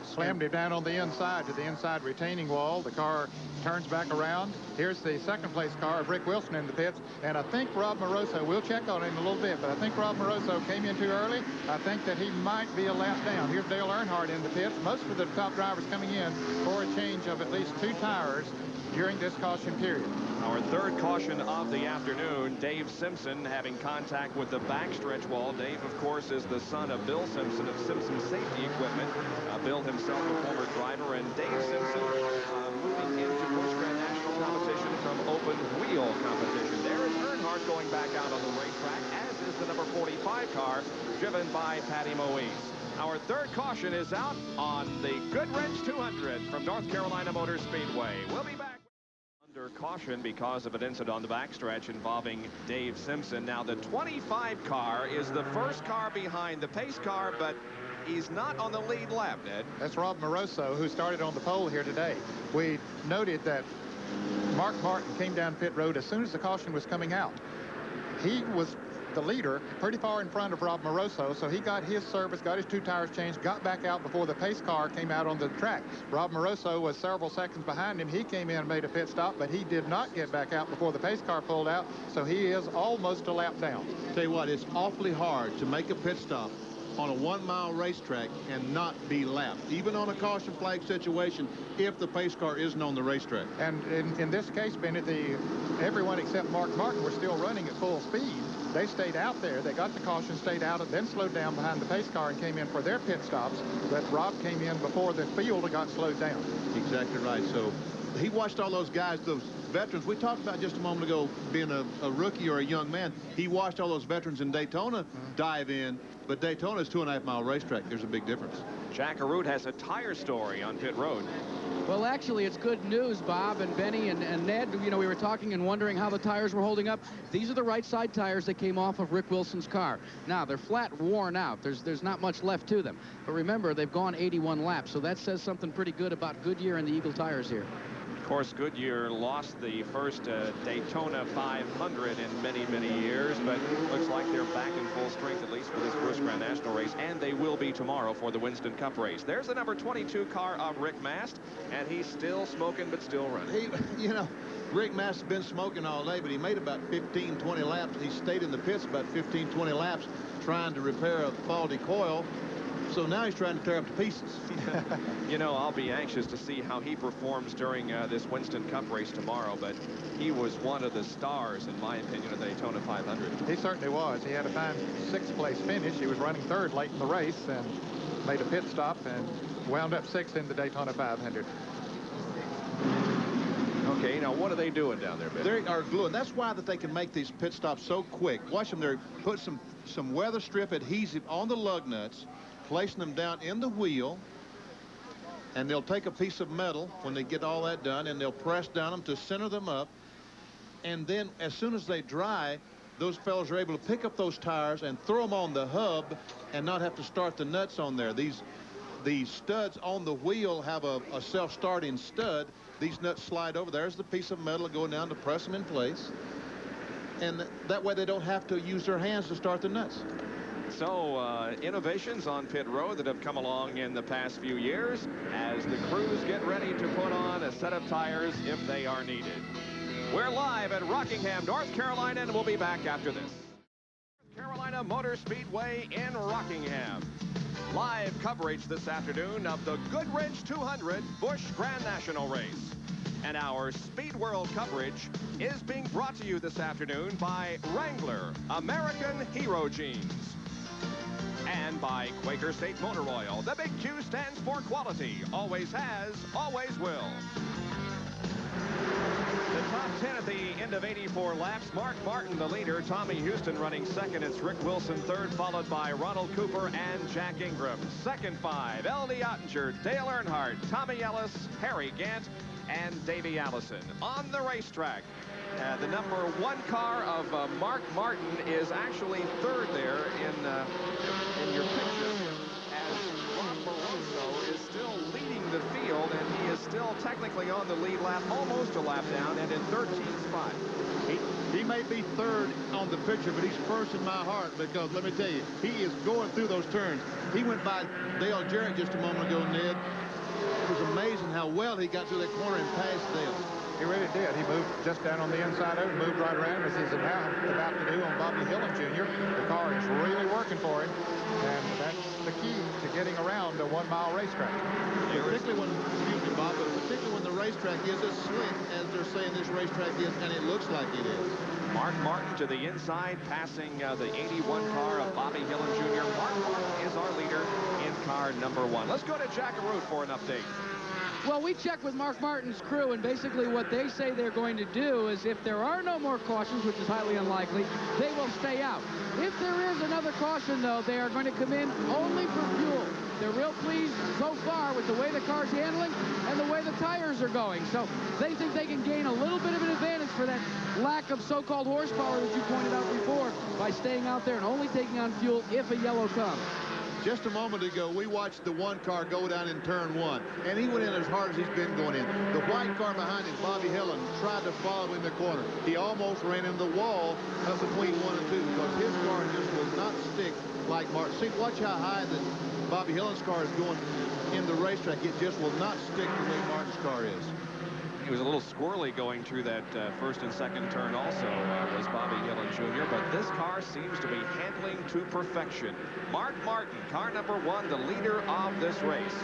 Slammed him down on the inside to the inside retaining wall. The car turns back around. Here's the second place car of Rick Wilson in the pits. And I think Rob Moroso, we'll check on him a little bit, but I think Rob Moroso came in too early. I think that he might be a lap down. Here's Dale Earnhardt in the pits. Most of the top drivers coming in for a change of at least 2 tires during this caution period. Our third caution of the afternoon, Dave Simpson having contact with the backstretch wall. Dave, of course, is the son of Bill Simpson of Simpson Safety Equipment. Bill himself a former driver, and Dave Simpson moving into Busch Grand National competition from open wheel competition. There is Earnhardt going back out on the racetrack, as is the number 45 car driven by Patty Moise. Our third caution is out on the Goodwrench 200 from North Carolina Motor Speedway. We'll be back. Under caution because of an incident on the backstretch involving Dave Simpson. Now, the 25 car is the first car behind the pace car, but he's not on the lead lap, Ned. That's Rob Moroso, who started on the pole here today. We noted that Mark Martin came down pit road as soon as the caution was coming out. He was the leader pretty far in front of Rob Moroso, so he got his service, got his 2 tires changed, got back out before the pace car came out on the track. Rob Moroso was several seconds behind him. He came in and made a pit stop, but he did not get back out before the pace car pulled out, so he is almost a lap down. Tell you what, it's awfully hard to make a pit stop on a 1-mile racetrack and not be lapped, even on a caution flag situation, if the pace car isn't on the racetrack. And in this case, Bennett, everyone except Mark Martin were still running at full speed. They stayed out there. They got the caution, stayed out, and then slowed down behind the pace car and came in for their pit stops. But Rob came in before the field got slowed down. Exactly right. So he watched all those guys, those veterans. We talked about just a moment ago being a rookie or a young man. He watched all those veterans in Daytona dive in. But Daytona is 2.5-mile racetrack. There's a big difference. Jack Arute has a tire story on pit road. Well, actually, it's good news, Bob and Benny and Ned. You know, we were talking and wondering how the tires were holding up. These are the right side tires that came off of Rick Wilson's car. Now, they're flat worn out. There's not much left to them. But remember, they've gone 81 laps, so that says something pretty good about Goodyear and the Eagle tires here. Of course, Goodyear lost the first Daytona 500 in many, many years, but looks like they're back in full strength, at least for this Busch Grand National race, and they will be tomorrow for the Winston Cup race. There's the number 22 car of Rick Mast, and he's still smoking but still running. Rick Mast has been smoking all day, but he made about 15, 20 laps. He stayed in the pits about 15, 20 laps trying to repair a faulty coil. So now he's trying to tear up to pieces. You know, I'll be anxious to see how he performs during this Winston Cup race tomorrow, but he was one of the stars, in my opinion, of the Daytona 500. He certainly was. He had a fine 6th place finish. He was running 3rd late in the race and made a pit stop and wound up 6th in the Daytona 500. Okay, now what are they doing down there, Ben? They are gluing. That's why that they can make these pit stops so quick. Watch them there. Put some weather strip adhesive on the lug nuts, placing them down in the wheel, and they'll take a piece of metal when they get all that done, and they'll press down them to center them up. And then as soon as they dry, those fellows are able to pick up those tires and throw them on the hub and not have to start the nuts on there. The studs on the wheel have a self-starting stud. These nuts slide over. There's the piece of metal going down to press them in place. And that way they don't have to use their hands to start the nuts. So innovations on pit road that have come along in the past few years as the crews get ready to put on a set of tires if they are needed. We're live at Rockingham, North Carolina, and we'll be back after this. North Carolina Motor Speedway in Rockingham. Live coverage this afternoon of the Goodwrench 200 Busch Grand National Race. And our Speed World coverage is being brought to you this afternoon by Wrangler, American Hero Jeans. And by Quaker State Motor Oil. The big Q stands for quality. Always has, always will. The top 10 at the end of 84 laps. Mark Martin, the leader. Tommy Houston running second. It's Rick Wilson third, followed by Ronald Cooper and Jack Ingram. Second 5, L.D. Ottinger, Dale Earnhardt, Tommy Ellis, Harry Gant, and Davey Allison. On the racetrack, the number 1 car of Mark Martin is actually third there in your picture, as Ron Barroso is still leading the field, and he is still technically on the lead lap, almost a lap down, and in 13th spot. He may be third on the picture, but he's first in my heart, because let me tell you, he is going through those turns. He went by Dale Jarrett just a moment ago, Ned. It was amazing how well he got through that corner and passed Dale. He really did. He moved just down on the inside of it, moved right around, as he's now about to do on Bobby Hillin Jr. The car is really working for him, and that's the key to getting around a 1-mile racetrack. Particularly when, excuse me, Bob, but particularly when the racetrack is as slick as they're saying this racetrack is, and it looks like it is. Mark Martin to the inside, passing the 81 car of Bobby Hillin Jr. Mark Martin is our leader in car number 1. Let's go to Jack Arute for an update. Well, we checked with Mark Martin's crew, and basically what they say they're going to do is if there are no more cautions, which is highly unlikely, they will stay out. If there is another caution, though, they are going to come in only for fuel. They're real pleased so far with the way the car's handling and the way the tires are going. So they think they can gain a little bit of an advantage for that lack of so-called horsepower that you pointed out before by staying out there and only taking on fuel if a yellow comes. Just a moment ago, we watched the 1 car go down in turn 1, and he went in as hard as he's been going in. The white car behind him, Bobby Hillin, tried to follow him in the corner. He almost ran into the wall up between 1 and 2 because his car just will not stick like Martin. See, watch how high that Bobby Hillin's car is going in the racetrack. It just will not stick the way Martin's car is. He was a little squirrely going through that first and second turn also, was Bobby Hillin Jr., but this car seems to be handling to perfection. Mark Martin, car number 1, the leader of this race.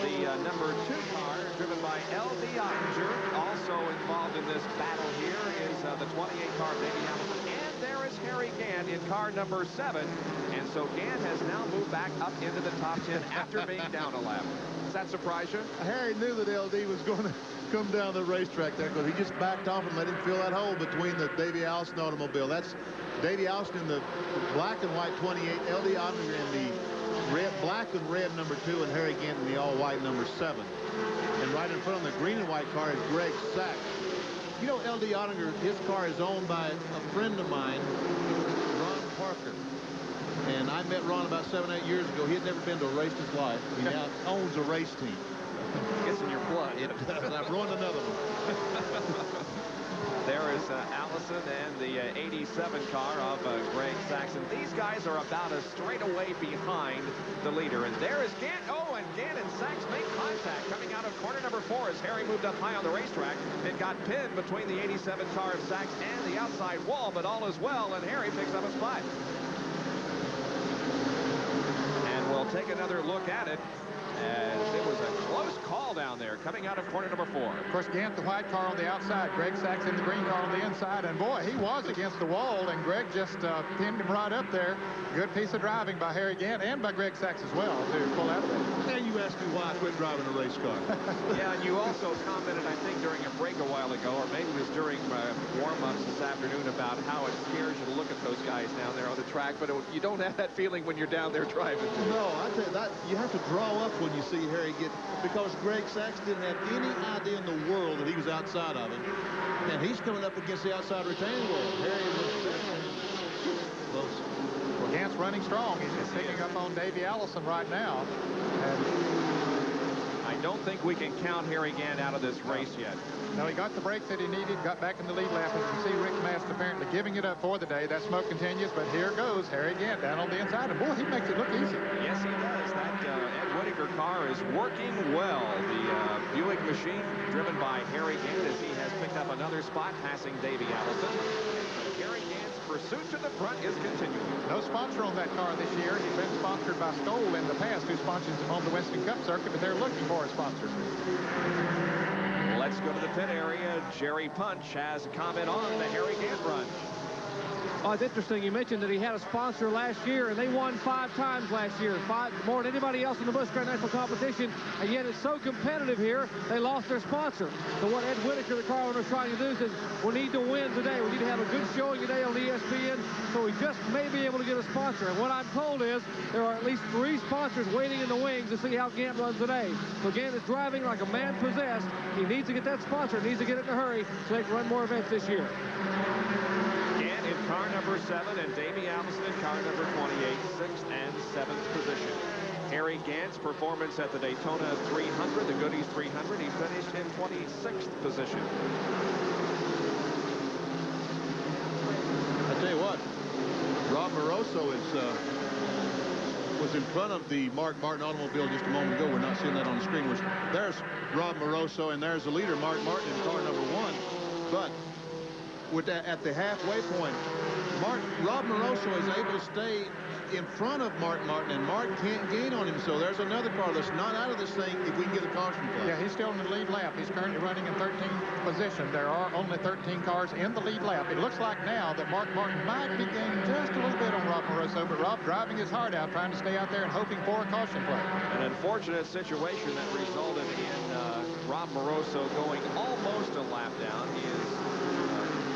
The number 2 car, driven by L.D. Ottinger, also involved in this battle here, is the 28 car of Davey Allison. And there is Harry Gant in car number 7. And so Gant has now moved back up into the top 10 after being down a lap. Does that surprise you? Harry knew that L.D. was going to come down the racetrack there because he just backed off and let him fill that hole between the Davey Allison automobile. That's Davey Allison in the black and white 28, L.D. Ottinger in the red, black and red number 2, and Harry Gant in the all-white number 7. And right in front of the green and white car is Greg Sachs. You know, L.D. Ottinger, his car is owned by a friend of mine, Ron Parker. And I met Ron about 7 or 8 years ago. He had never been to a race in his life. He now owns a race team. It's in your blood. It does. I've ruined another one. There is Allison and the 87 car of Greg Saxon. These guys are about a straightaway behind the leader. And there is Gant. Oh, and Gant and Sachs make contact coming out of corner number 4 as Harry moved up high on the racetrack. It got pinned between the 87 car of Sachs and the outside wall, but all is well, and Harry picks up a spot. And we'll take another look at it, as it was a close call down there coming out of corner number 4. Of course, Gant, the white car on the outside, Greg Sachs in the green car on the inside, and boy, he was against the wall, and Greg just pinned him right up there. Good piece of driving by Harry Gant and by Greg Sachs as well to pull out of it. And you asked me why I quit driving a race car. Yeah, and you also commented, I think, during a break a while ago, or maybe it was during warm-ups this afternoon, about how it scares you to look at those guys down there on the track, but you don't have that feeling when you're down there driving. No, I tell you, that you have to draw up when you see Harry get, because Greg Sachs didn't have any idea in the world that he was outside of him, and he's coming up against the outside retaining wall. Harry was close. Well, Gant's running strong. He's just picking up on Davey Allison right now. And I don't think we can count Harry Gant out of this race yet. No, he got the break that he needed, got back in the lead lap. As you can see, Rick Mast apparently giving it up for the day. That smoke continues, but here goes Harry Gant down on the inside. And boy, he makes it look easy. Yes, he does. That Ed Whitaker car is working well. The Buick machine driven by Harry Gant as he has picked up another spot, passing Davey Allison. Harry Gant's pursuit to the front is continuing. No sponsor on that car this year. He's been sponsored by Stoll in the past, who sponsors him on the Winston Cup circuit, but they're looking for a sponsor. Let's go to the pit area. Jerry Punch has a comment on the Harry Gant run. Oh, it's interesting. You mentioned that he had a sponsor last year, and they won 5 times last year. 5 more than anybody else in the Busch Grand National competition, and yet it's so competitive here, they lost their sponsor. So what Ed Whitaker, the car owner, is trying to do is we need to win today. We need to have a good showing today on ESPN, so we just may be able to get a sponsor. And what I'm told is there are at least 3 sponsors waiting in the wings to see how Gant runs today. So Gant is driving like a man possessed. He needs to get that sponsor, needs to get it in a hurry so they can run more events this year. Gant in car number 7 and Davey Allison in car number 28, 6th and 7th position. Harry Gant's performance at the Daytona 300, the Goodies 300, he finished in 26th position. I tell you what, Rob Moroso was in front of the Mark Martin automobile just a moment ago. We're not seeing that on the screen. There's Rob Moroso, and there's the leader, Mark Martin, in car number 1. But with that, at the halfway point, Rob Moroso is able to stay in front of Mark Martin, and Mark can't gain on him. So there's another car that's not out of this thing if we can get a caution flag. Yeah, he's still in the lead lap. He's currently running in 13th position. There are only 13 cars in the lead lap. It looks like now that Mark Martin might be gaining just a little bit on Rob Moroso, but Rob driving his heart out, trying to stay out there and hoping for a caution flag. An unfortunate situation that resulted in Rob Moroso going almost a lap down. He is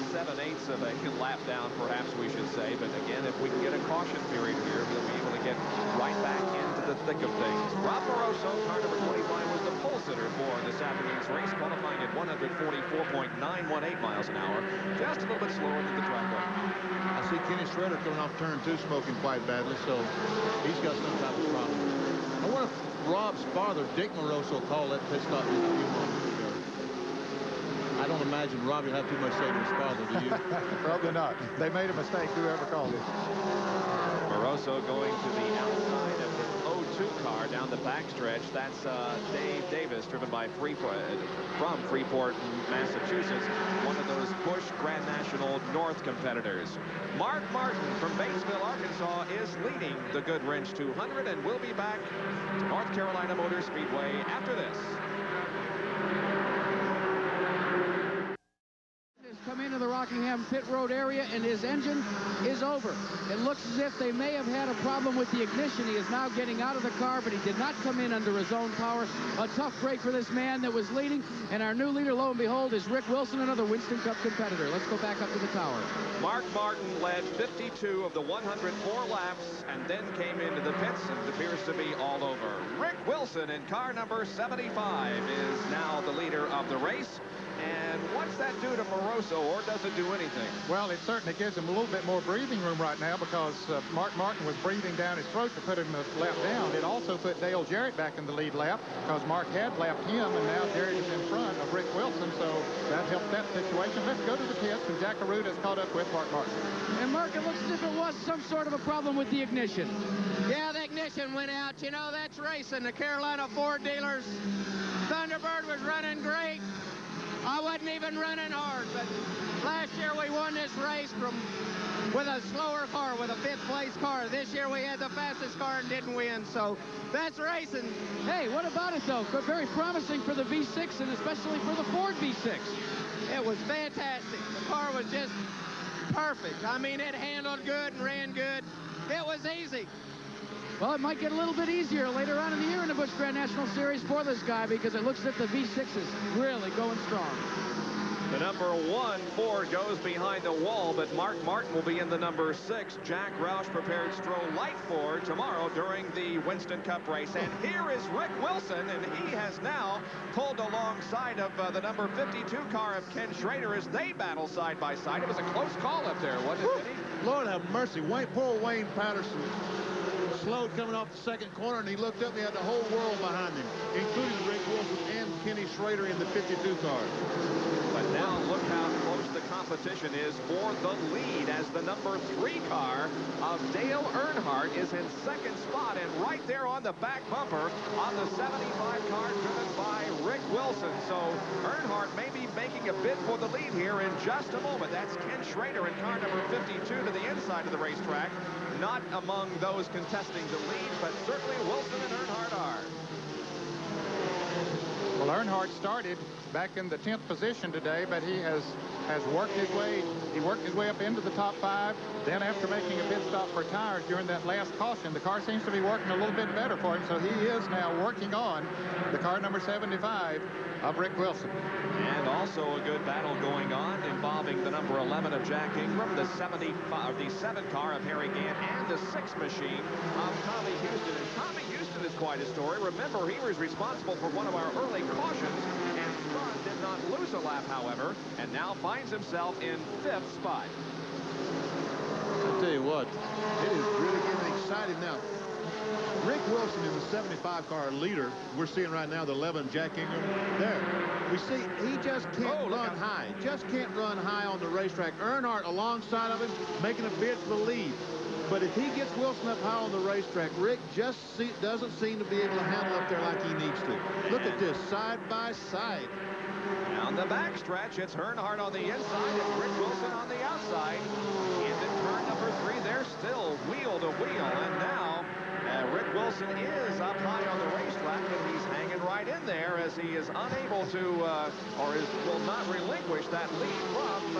7/8 of a lap down, perhaps we should say. But again, if we can get a caution period here, we'll be able to get right back into the thick of things. Rob Moroso, car number 25, was the pole sitter for this afternoon's race, qualifying at 144.918 miles an hour, just a little bit slower than the track record. I see Kenny Schroeder coming off turn 2 smoking quite badly, so he's got some type of problem. I wonder if Rob's father, Dick Moroso, called that pit stop just a few moments ago. I don't imagine Robbie will have too much say to his father, do you? Probably not. They made a mistake, whoever called it. Moroso going to the outside of the 02 car down the backstretch. That's Dave Davis, driven by from Freeport, Massachusetts, one of those Busch Grand National North competitors. Mark Martin from Batesville, Arkansas, is leading the Goodwrench 200, and we'll be back to North Carolina Motor Speedway after this. Come into the Rockingham pit road area, and his engine is over. It looks as if they may have had a problem with the ignition. He is now getting out of the car, but he did not come in under his own power. A tough break for this man that was leading, and our new leader, lo and behold, is Rick Wilson, another Winston Cup competitor. Let's go back up to the tower. Mark Martin led 52 of the 104 laps and then came into the pits, and it appears to be all over. Rick Wilson in car number 75 is now the leader of the race. And what's that do to Moroso, or does it do anything? Well, it certainly gives him a little bit more breathing room right now, because Mark Martin was breathing down his throat to put him a lap down. It also put Dale Jarrett back in the lead lap, because Mark had lapped him, and now Jarrett is in front of Rick Wilson, so that helped that situation. Let's go to the pits, and Jack Arute has caught up with Mark Martin. And Mark, it looks as if it was some sort of a problem with the ignition. Yeah, the ignition went out. You know, that's racing. The Carolina Ford dealers. Thunderbird was running great. I wasn't even running hard, but last year we won this race with a slower car, with a 5th place car. This year we had the fastest car and didn't win, so that's racing. Hey, what about it, though? Very promising for the V6, and especially for the Ford V6. It was fantastic. The car was just perfect. I mean, it handled good and ran good. It was easy. Well, it might get a little bit easier later on in the year in the Busch Grand National Series for this guy, because it looks as if the V6 is really going strong. The number 1 Ford goes behind the wall, but Mark Martin will be in the number 6 Jack Roush prepared Stroh Light Ford tomorrow during the Winston Cup race. And here is Rick Wilson, and he has now pulled alongside of the number 52 car of Ken Schrader as they battle side by side. It was a close call up there, wasn't it, Vinny? Lord have mercy. Poor Wayne Patterson slowed coming off the second corner, and he looked up and he had the whole world behind him, including Rick Wilson and Kenny Schrader in the 52 car. But now look how close the competition is for the lead, as the number 3 car of Dale Earnhardt is in second spot, and right there on the back bumper on the 75 car driven by Rick Wilson. So Earnhardt may be making a bid for the lead here in just a moment. That's Ken Schrader in car number 52 to the inside of the racetrack. Not among those contesting the lead, but certainly Wilson and Earnhardt are. Well, Earnhardt started back in the 10th position today, but he has worked his way. He worked his way up into the top 5. Then after making a pit stop for tires during that last caution, the car seems to be working a little bit better for him. So he is now working on the car number 75 of Rick Wilson. And also a good battle going on involving the number 11 of Jack Ingram, the 7 car of Harry Gant, and the 6 machine of Tommy Houston. And Tommy Houston is quite a story. Remember, he was responsible for one of our early cautions, and Strawn did not lose a lap, however, and now finds himself in 5th spot. I'll tell you what, it is really getting exciting now. Rick Wilson is the 75 car leader. We're seeing right now the 11 Jack Ingram. There. We see he just can't run high. Just can't run high on the racetrack. Earnhardt alongside of him making a bid for the lead. But if he gets Wilson up high on the racetrack, Rick just doesn't seem to be able to handle up there like he needs to. Look at this, side by side. Down the backstretch, it's Earnhardt on the inside and Rick Wilson on the outside. And in turn number 3, they're still wheel to wheel. And now Rick Wilson is up high on the racetrack, and he's hanging right in there as he is unable to, will not relinquish that lead from,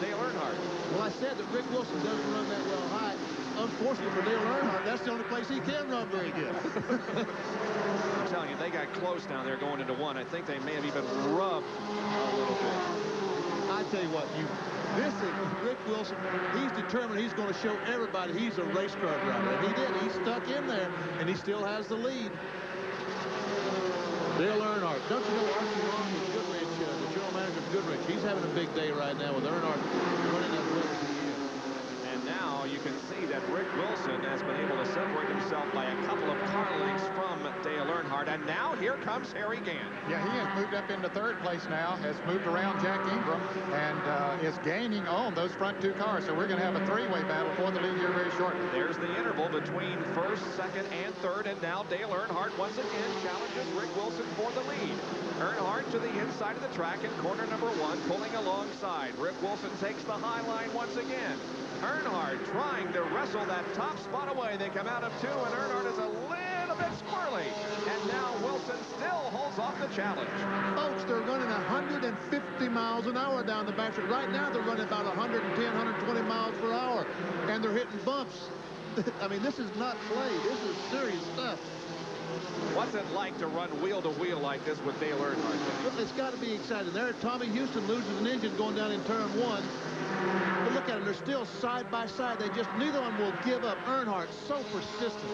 Dale Earnhardt. Well, I said that Rick Wilson doesn't run that well high. Unfortunately for Dale Earnhardt, that's the only place he can run very good. I'm telling you, they got close down there going into 1. I think they may have even rubbed a little bit. I tell you what, this is Rick Wilson. He's determined he's going to show everybody he's a race car driver. And he did. He stuck in there, and he still has the lead. Dale Earnhardt. Don't you know Archie Long with Goodwrench, the general manager of Goodwrench? He's having a big day right now with Earnhardt running as well as he is. And now you can see that Rick Wilson has been able to separate himself by a couple of car lengths from Dale Earnhardt. And now here comes Harry Gant. Yeah, he has moved up into 3rd place now, has moved around Jack Ingram, and is gaining on those front 2 cars. So we're going to have a 3-way battle for the lead here very shortly. There's the interval between 1st, 2nd, and 3rd. And now Dale Earnhardt once again challenges Rick Wilson for the lead. Earnhardt to the inside of the track in corner number 1, pulling alongside. Rick Wilson takes the high line once again. Earnhardt trying to wrestle that top spot away. They come out of 2, and Earnhardt is a little bit squirrely. And now Wilson still holds off the challenge. Folks, they're running 150 miles an hour down the backstretch. Right now, they're running about 110, 120 miles per hour, and they're hitting bumps. I mean, this is not play. This is serious stuff. What's it like to run wheel to wheel like this with Dale Earnhardt? Well, it's got to be exciting. There, Tommy Houston loses an engine going down in turn 1. But look at them. They're still side by side. Neither one will give up. Earnhardt, so persistent.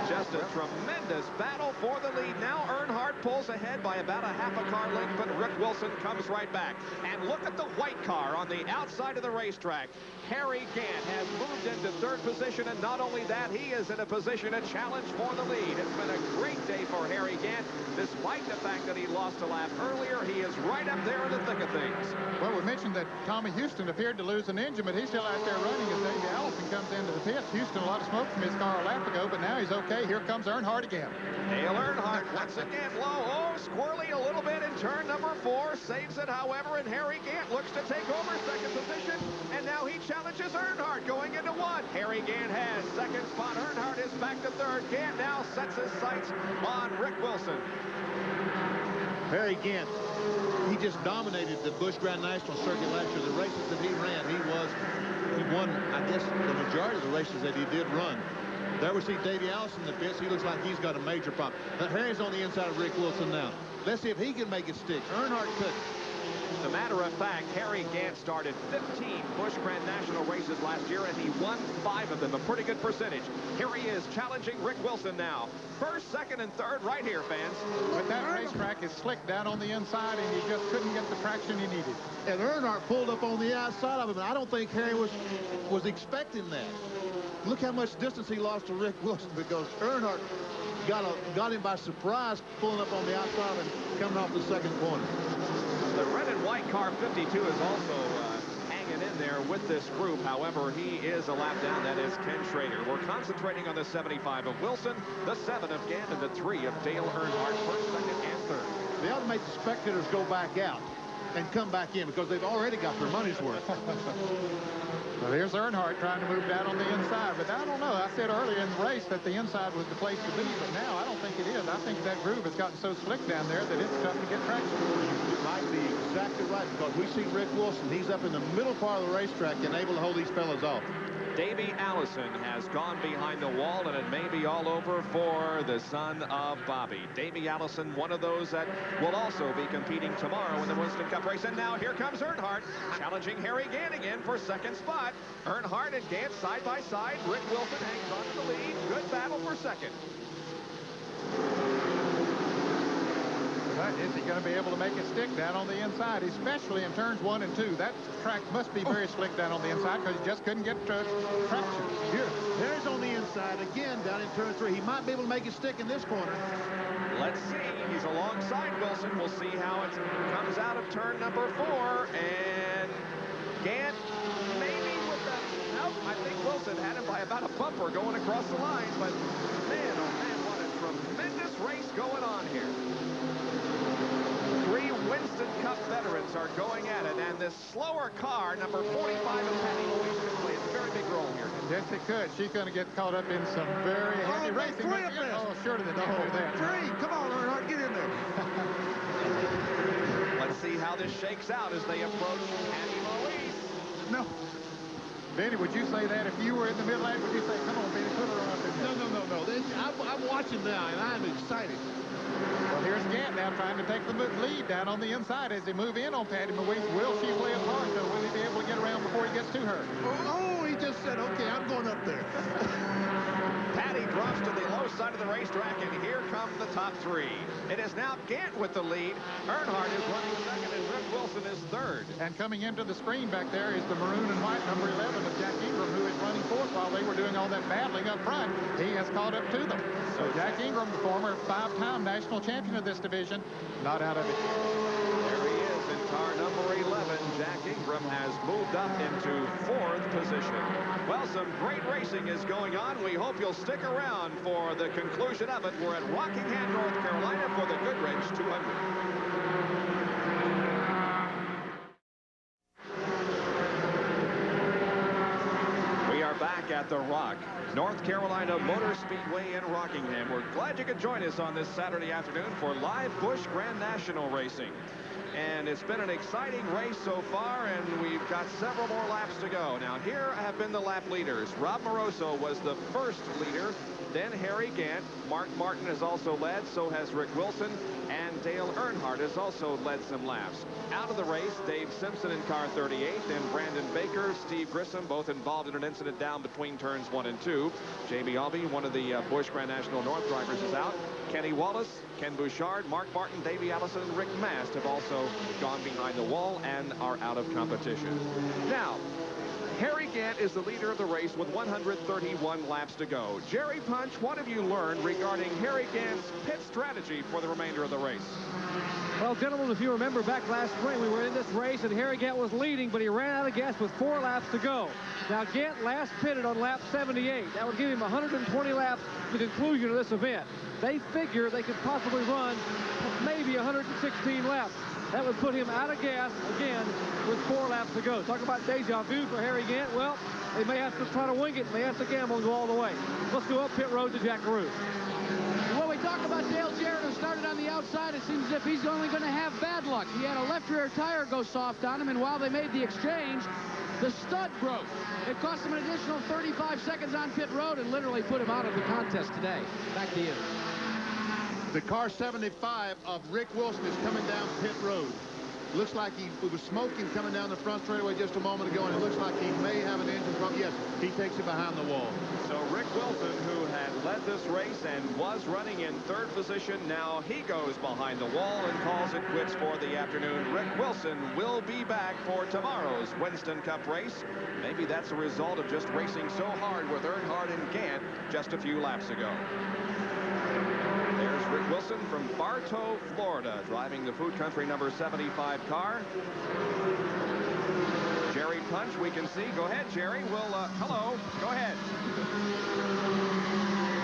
Just a tremendous battle for the lead. Now Earnhardt pulls ahead by about a half a car length, but Rick Wilson comes right back. And look at the white car on the outside of the racetrack. Harry Gant has moved into 3rd position, and not only that, he is in a position to challenge for the lead. It's been a great day for Harry Gant. Despite the fact that he lost a lap earlier, he is right up there in the thick of things. Well, we mentioned that Tommy Houston appeared to lose an engine, but he's still out there running as Davey Allison comes into the pits. Houston, a lot of smoke from his car a lap ago, but now he's okay. Here comes Earnhardt again. Dale Earnhardt once again low. Oh, squirrely a little bit in turn number 4. Saves it, however, and Harry Gant looks to take over 2nd position. And now he challenges Earnhardt going into 1. Harry Gant has 2nd spot. Earnhardt is back to 3rd. Gant now sets his sights on Rick Wilson. Harry Gant, he just dominated the Busch Grand National circuit last year. The races that he ran, he won, I guess, the majority of the races that he did run. There we see Davey Allison in the pits. He looks like he's got a major problem. Now, Harry's on the inside of Rick Wilson now. Let's see if he can make it stick. Earnhardt couldn't. As a matter of fact, Harry Gant started 15 Busch Grand National races last year, and he won 5 of them, a pretty good percentage. Here he is challenging Rick Wilson now. 1st, 2nd, and 3rd right here, fans. But that racetrack is slick down on the inside, and he just couldn't get the traction he needed. And Earnhardt pulled up on the outside of him, and I don't think Harry was expecting that. look how much distance he lost to Rick Wilson, because Earnhardt got him by surprise, pulling up on the outside and coming off the second corner. The red and white car 52 is also hanging in there with this group. However, he is a lap down. That is Ken Schrader. We're concentrating on the 75 of Wilson, the 7 of Gant, and the 3 of Dale Earnhardt, first, second, and third. They ought to make the spectators go back out and come back in, because they've already got their money's worth. Well, here's Earnhardt trying to move down on the inside, but I don't know. I said earlier in the race that the inside was the place to be, but now I don't think it is. I think that groove has gotten so slick down there that it's tough to get traction. You might be exactly right, because we see Rick Wilson. He's up in the middle part of the racetrack and able to hold these fellas off. Davey Allison has gone behind the wall, and it may be all over for the son of Bobby. Davey Allison, one of those that will also be competing tomorrow in the Winston Cup race. And now here comes Earnhardt, challenging Harry Gant again for second spot. Earnhardt and Gant side by side. Rick Wilson hangs on to the lead. Good battle for second. But is he going to be able to make it stick down on the inside, especially in turns 1 and 2? That track must be very slick down on the inside, because he just couldn't get traction. Here, there's on the inside again down in turn 3. He might be able to make it stick in this corner. Let's see. He's alongside Wilson. We'll see how it comes out of turn number 4. And Gant maybe with the... Nope, I think Wilson had him by about a bumper going across the line. But man, oh man, what a tremendous race going on here. 3 Winston Cup veterans are going at it, and this slower car, number 45 of Patty Louise, could play a very big role here. Yes, it could. She's going to get caught up in some very heavy racing. Oh, surely they don't do that. 3. Come on, Earnhardt, get in there. Let's see how this shakes out as they approach Patty Louise. No. Benny, would you say that if you were in the middle lane? Would you say, come on, Benny, put her on up in there? No. I'm watching now, and I'm excited. Well, here's Gant now trying to take the lead down on the inside as they move in on Patty Louise. Will she play a part, though? Will he be able to get around before he gets to her? Oh, he just said, okay, I'm going up there. Patty drops to the low side of the racetrack, and here come the top 3. It is now Gant with the lead. Earnhardt is running second, and Rick Wilson is third. And coming into the screen back there is the maroon and white number 11 of Jack Ingram, who is running fourth while they were doing all that battling up front. He has caught up to them. So Jack Ingram, the former 5-time national champion of this division, not out of it. There he is in car number 11. Jack Ingram has moved up into 4th position. Well, some great racing is going on. We hope you'll stick around for the conclusion of it. We're at Rockingham, North Carolina for the Goodwrench 200. Back at the Rock, North Carolina Motor Speedway in Rockingham. We're glad you could join us on this Saturday afternoon for live Busch Grand National racing. And it's been an exciting race so far, and we've got several more laps to go. Now, here have been the lap leaders. Rob Moroso was the first leader, then Harry Gant. Mark Martin has also led, so has Rick Wilson, and Dale Earnhardt has also led some laps. Out of the race, Dave Simpson in car 38, then Brandon Baker, Steve Grissom, both involved in an incident down between turns 1 and 2. Jamie Albee, one of the Busch Grand National North drivers, is out. Kenny Wallace, Ken Bouchard, Mark Martin, Davey Allison, and Rick Mast have also gone behind the wall and are out of competition. Now, Harry Gant is the leader of the race with 131 laps to go. Jerry Punch, what have you learned regarding Harry Gant's pit strategy for the remainder of the race? Well, gentlemen, if you remember back last spring, we were in this race, and Harry Gant was leading, but he ran out of gas with 4 laps to go. Now, Gant last pitted on lap 78. That would give him 120 laps to the conclusion of this event. They figure they could possibly run maybe 116 laps. That would put him out of gas again with 4 laps to go. Talk about deja vu for Harry Gant. Well, they may have to try to wing it. They have to gamble and go all the way. Let's go up pit road to Jack Carew. Well, we talk about Dale Jarrett, who started on the outside. It seems as if he's only going to have bad luck. He had a left rear tire go soft on him, and while they made the exchange, the stud broke. It cost him an additional 35 seconds on pit road and literally put him out of the contest today. Back to you. The car 75 of Rick Wilson is coming down pit road. Looks like he was smoking coming down the front straightaway just a moment ago, and it looks like he may have an engine problem. Yes, he takes it behind the wall. So Rick Wilson, who had led this race and was running in third position, now he goes behind the wall and calls it quits for the afternoon. Rick Wilson will be back for tomorrow's Winston Cup race. Maybe that's a result of just racing so hard with Earnhardt and Gant just a few laps ago. There's Rick Wilson from Bartow, Florida, driving the Food Country number 75 car. Jerry Punch, we can see. Go ahead, Jerry. Hello. Go ahead.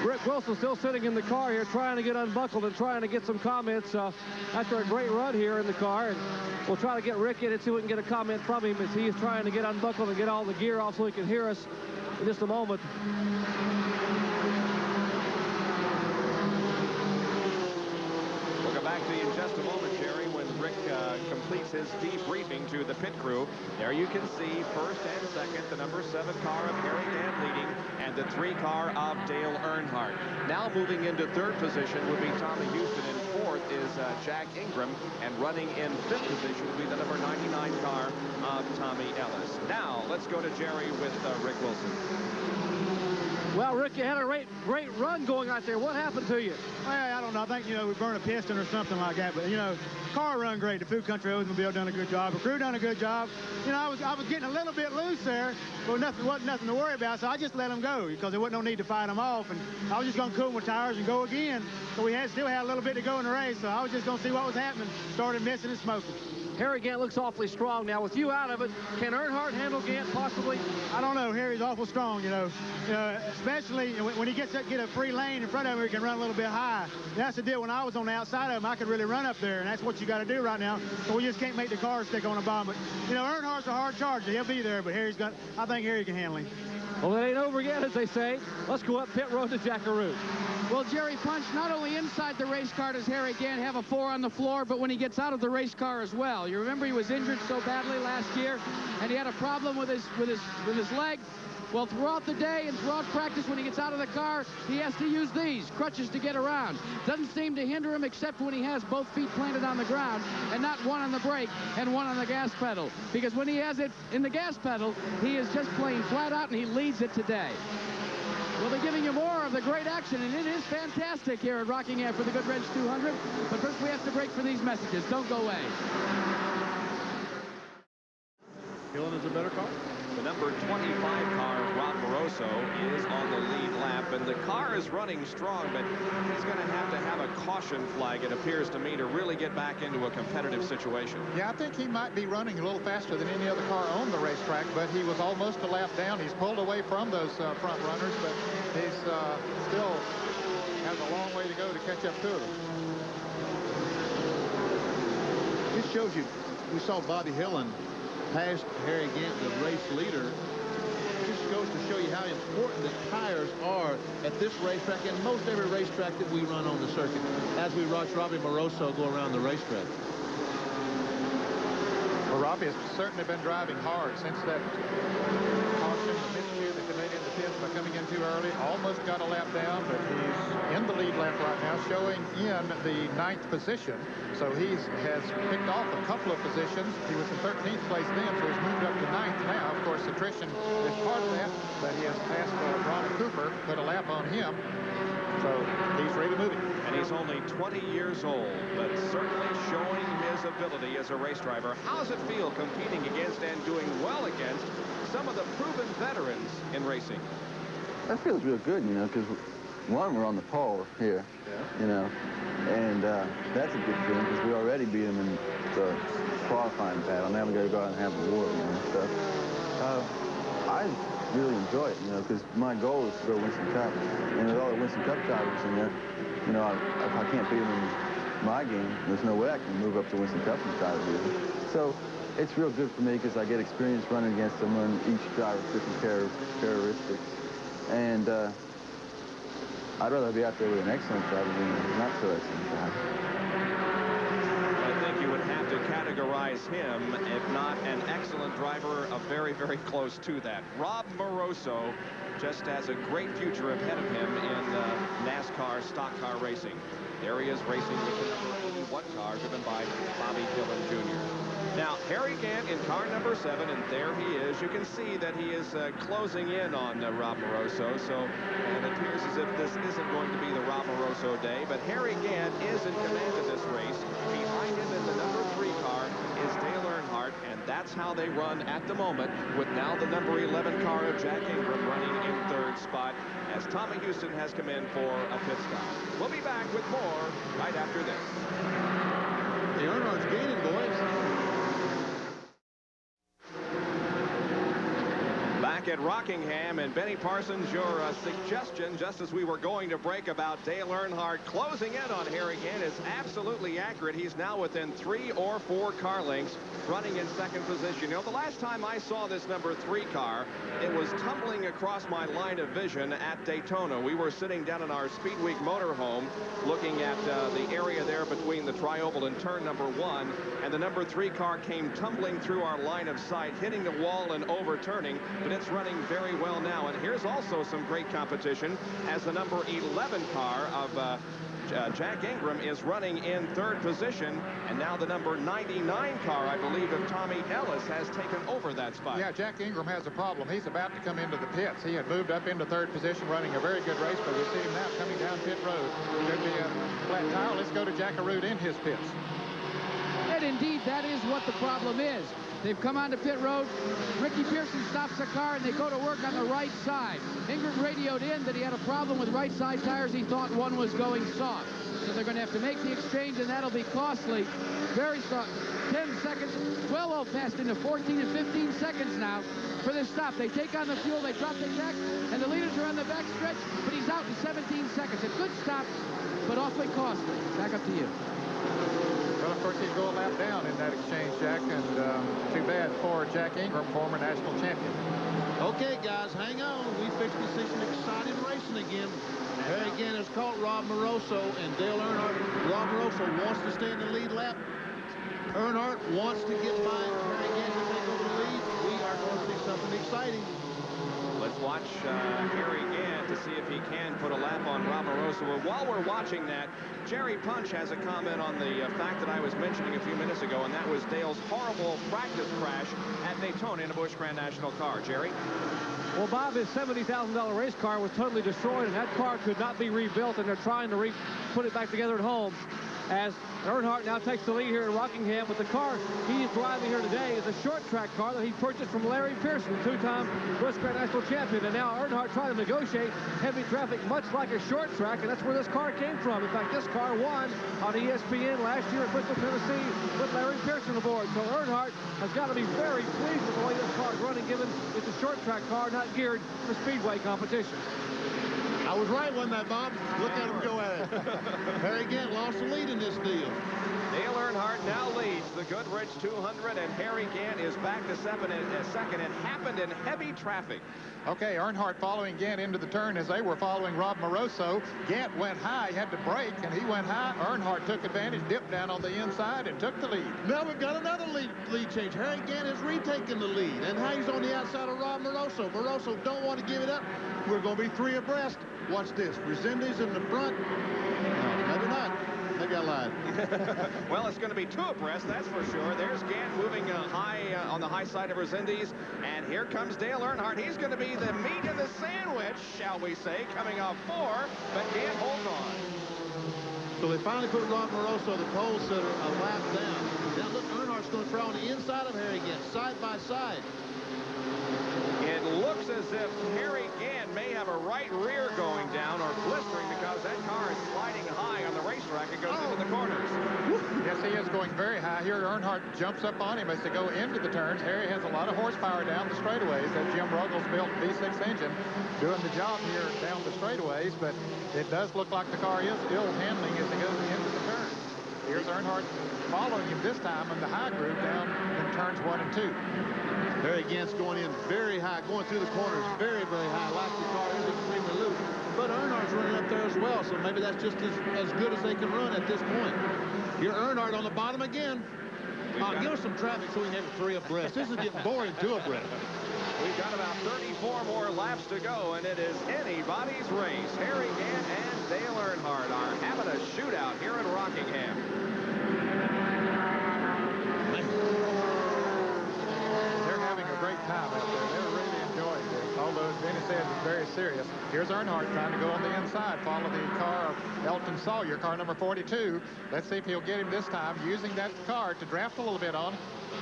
Rick Wilson still sitting in the car here, trying to get unbuckled and trying to get some comments after a great run here in the car. And we'll try to get Rick in and see if we can get a comment from him as he is trying to get unbuckled and get all the gear off so he can hear us in just a moment. We'll go back to you in just a moment, Jerry, when Rick completes his debriefing to the pit crew. There you can see first and second, the number 7 car of Harry Gant leading, and the 3 car of Dale Earnhardt. Now moving into third position would be Tommy Houston, and fourth is Jack Ingram, and running in fifth position would be the number 99 car of Tommy Ellis. Now let's go to Jerry with Rick Wilson. Well, Rick, you had a great run going out there. What happened to you? Well, I don't know. I think, we burned a piston or something like that. But, car run great. The Food Country Oldsmobile done a good job. The crew done a good job. I was getting a little bit loose there, but wasn't nothing to worry about. So I just let them go because there wasn't no need to fight them off. And I was just going to cool my tires and go again. So we still had a little bit to go in the race. So I was just going to see what was happening. Started missing and smoking. Harry Gant looks awfully strong now. With you out of it, can Earnhardt handle Gant possibly? I don't know. Harry's awful strong, especially when he get a free lane in front of him, he can run a little bit high. That's the deal. When I was on the outside of him, I could really run up there, and that's what you got to do right now. So we just can't make the car stick on the bottom. But, Earnhardt's a hard charger. He'll be there, but I think Harry can handle him. Well, it ain't over yet, as they say. Let's go up pit road to Jackaroo. Well, Jerry Punch, not only inside the race car does Harry Gant have a 4 on the floor, but when he gets out of the race car as well. You remember he was injured so badly last year, and he had a problem with his leg. Well, throughout the day and throughout practice, when he gets out of the car, he has to use these crutches to get around. Doesn't seem to hinder him except when he has both feet planted on the ground and not one on the brake and one on the gas pedal. Because when he has it in the gas pedal, he is just playing flat out, and he leads it today. We'll be giving you more of the great action, and it is fantastic here at Rockingham for the Goodwrench 200. But first, we have to break for these messages. Don't go away. Hillin is a better car. The number 25 car, Rob Moroso, is on the lead lap, and the car is running strong, but he's going to have a caution flag, it appears to me, to really get back into a competitive situation. Yeah, I think he might be running a little faster than any other car on the racetrack, but he was almost a lap down. He's pulled away from those front runners, but he's still has a long way to go to catch up to them. This shows you, we saw Bobby Hillin past Harry Gant, the race leader. It just goes to show you how important the tires are at this racetrack and most every racetrack that we run on the circuit as we watch Robbie Moroso go around the racetrack. Well, Robbie has certainly been driving hard since that caution, the miscue that they made in the pits by coming in too early. Almost got a lap down, but he's in the lead lap right now, showing in the 9th position. So he has picked off a couple of positions. He was in 13th place then, so he's moved up to 9th now. Of course, attrition is part of that, but he has passed Ronnie Cooper, put a lap on him. So he's really moving. And he's only 20 years old, but certainly showing his ability as a race driver. How does it feel competing against and doing well against some of the proven veterans in racing? That feels real good, because one, we're on the pole here, and that's a good feeling because we already beat him in the qualifying battle. Now we got to go out and have a war, and stuff. I really enjoy it, because my goal is to go Winston Cup. And with all the Winston Cup drivers in there, if I can't beat them in my game, there's no way I can move up to Winston Cup and try to beat them. So it's real good for me because I get experience running against them on each driver's different characteristics. And I'd rather be out there with an excellent driver than a not so excellent driver. I think you would have to categorize him, if not an excellent driver, a very, very close to that. Rob Moroso just has a great future ahead of him in NASCAR stock car racing. There he is racing with the number 81 car driven by Bobby Hillin Jr. Harry Gant in car number 7, and there he is. You can see that he is closing in on Rob Moroso, so it appears as if this isn't going to be the Rob Moroso day, but Harry Gant is in command of this race. Behind him in the number 3 car is Dale Earnhardt, and that's how they run at the moment, with now the number 11 car of Jack Ingram running in 3rd spot as Tommy Houston has come in for a pit stop. We'll be back with more right after this. The Earnhardt's gaining, boys. Back at Rockingham, and Benny Parsons, your suggestion just as we were going to break about Dale Earnhardt closing in on Harry Gant is absolutely accurate. He's now within 3 or 4 car lengths, running in 2nd position. You know, the last time I saw this number 3 car, it was tumbling across my line of vision at Daytona. We were sitting down in our Speedway motorhome looking at the area there between the tri-oval and turn number 1, and the number 3 car came tumbling through our line of sight, hitting the wall and overturning, but it's running very well now. And here's also some great competition as the number 11 car of Jack Ingram is running in 3rd position, and now the number 99 car, I believe, of Tommy Ellis has taken over that spot. Yeah, Jack Ingram has a problem. He's about to come into the pits. He had moved up into 3rd position, running a very good race, but we see him now coming down pit road. Could be a flat tire. Let's go to Jackaroo in his pits. And indeed, that is what the problem is. They've come onto pit road. Ricky Pearson stops the car, and they go to work on the right side. Ingram radioed in that he had a problem with right side tires. He thought one was going soft. So they're going to have to make the exchange, and that'll be costly. Very soft. 10 seconds, well past into 14 and 15 seconds now for this stop. They take on the fuel, they drop the deck, and the leaders are on the back stretch, but he's out in 17 seconds. A good stop, but awfully costly. Back up to you. Well, of course, he'd go a lap down in that exchange, Jack, and too bad for Jack Ingram, former national champion. Okay, guys, hang on. We fixed to see some exciting racing again. Harry Gant has caught Rob Moroso and Dale Earnhardt. Rob Moroso wants to stay in the lead lap. Earnhardt wants to get by Harry Gant to take over the lead. We are going to see something exciting. Let's watch Harry Gant to see if he can put a lap on Rob Moroso. And while we're watching that, Jerry Punch has a comment on the fact that I was mentioning a few minutes ago, and that was Dale's horrible practice crash at Daytona in a Busch Grand National car. Jerry? Well, Bob, his $70,000 race car was totally destroyed, and that car could not be rebuilt, and they're trying to put it back together at home. As Earnhardt now takes the lead here in Rockingham, but the car he's driving here today is a short track car that he purchased from Larry Pearson, two-time Busch Grand National champion. And now Earnhardt trying to negotiate heavy traffic much like a short track, and that's where this car came from. In fact, this car won on ESPN last year at Bristol, Tennessee with Larry Pearson aboard. So Earnhardt has got to be very pleased with the way this car is running, given it's a short track car, not geared for Speedway competition. I was right, wasn't I, Bob? Look at him go at it. Harry Gant lost the lead in this deal. Dale Earnhardt now leads the Goodwrench 200, and Harry Gant is back to second. It happened in heavy traffic. Okay, Earnhardt following Gant into the turn as they were following Rob Moroso. Gant went high, he had to brake, and he went high. Earnhardt took advantage, dipped down on the inside, and took the lead. Now we've got another lead change. Harry Gant is retaking the lead, and now he's on the outside of Rob Moroso. Moroso don't want to give it up. We're going to be 3 abreast. Watch this. Resendiz in the front. No, maybe not. Maybe I lied. Well, it's going to be 2 abreast, that's for sure. There's Gant moving high on the high side of Resendiz. And here comes Dale Earnhardt. He's going to be the meat of the sandwich, shall we say, coming off 4. But Gant holds on. So they finally put Rob Moroso, the pole sitter, a lap down. Now look, Earnhardt's going to throw on the inside of Harry Gant, side by side. It looks as if Harry Gant may have a right rear going down or blistering because that car is sliding high on the racetrack. It goes into the corners. Yes, he is going very high. Here, Earnhardt jumps up on him as they go into the turns. Harry has a lot of horsepower down the straightaways. That Jim Ruggles built V6 engine doing the job here down the straightaways, but it does look like the car is ill handling as he goes into the turn. Here's Earnhardt following him this time in the high groove down in turns 1 and 2. Harry Gant's going in very high, going through the corners very, very high, like the car is extremely loose. But Earnhardt's running up there as well, so maybe that's just as good as they can run at this point. Here's Earnhardt on the bottom again. Give us some traffic so we can have 3 abreast. This is getting boring, 2 abreast. We've got about 34 more laps to go, and it is anybody's race. Harry Gant and Dale Earnhardt are having a shootout here at Rockingham. very serious. Here's Earnhardt trying to go on the inside, follow the car of Elton Sawyer, car number 42. Let's see if he'll get him this time, using that car to draft a little bit on.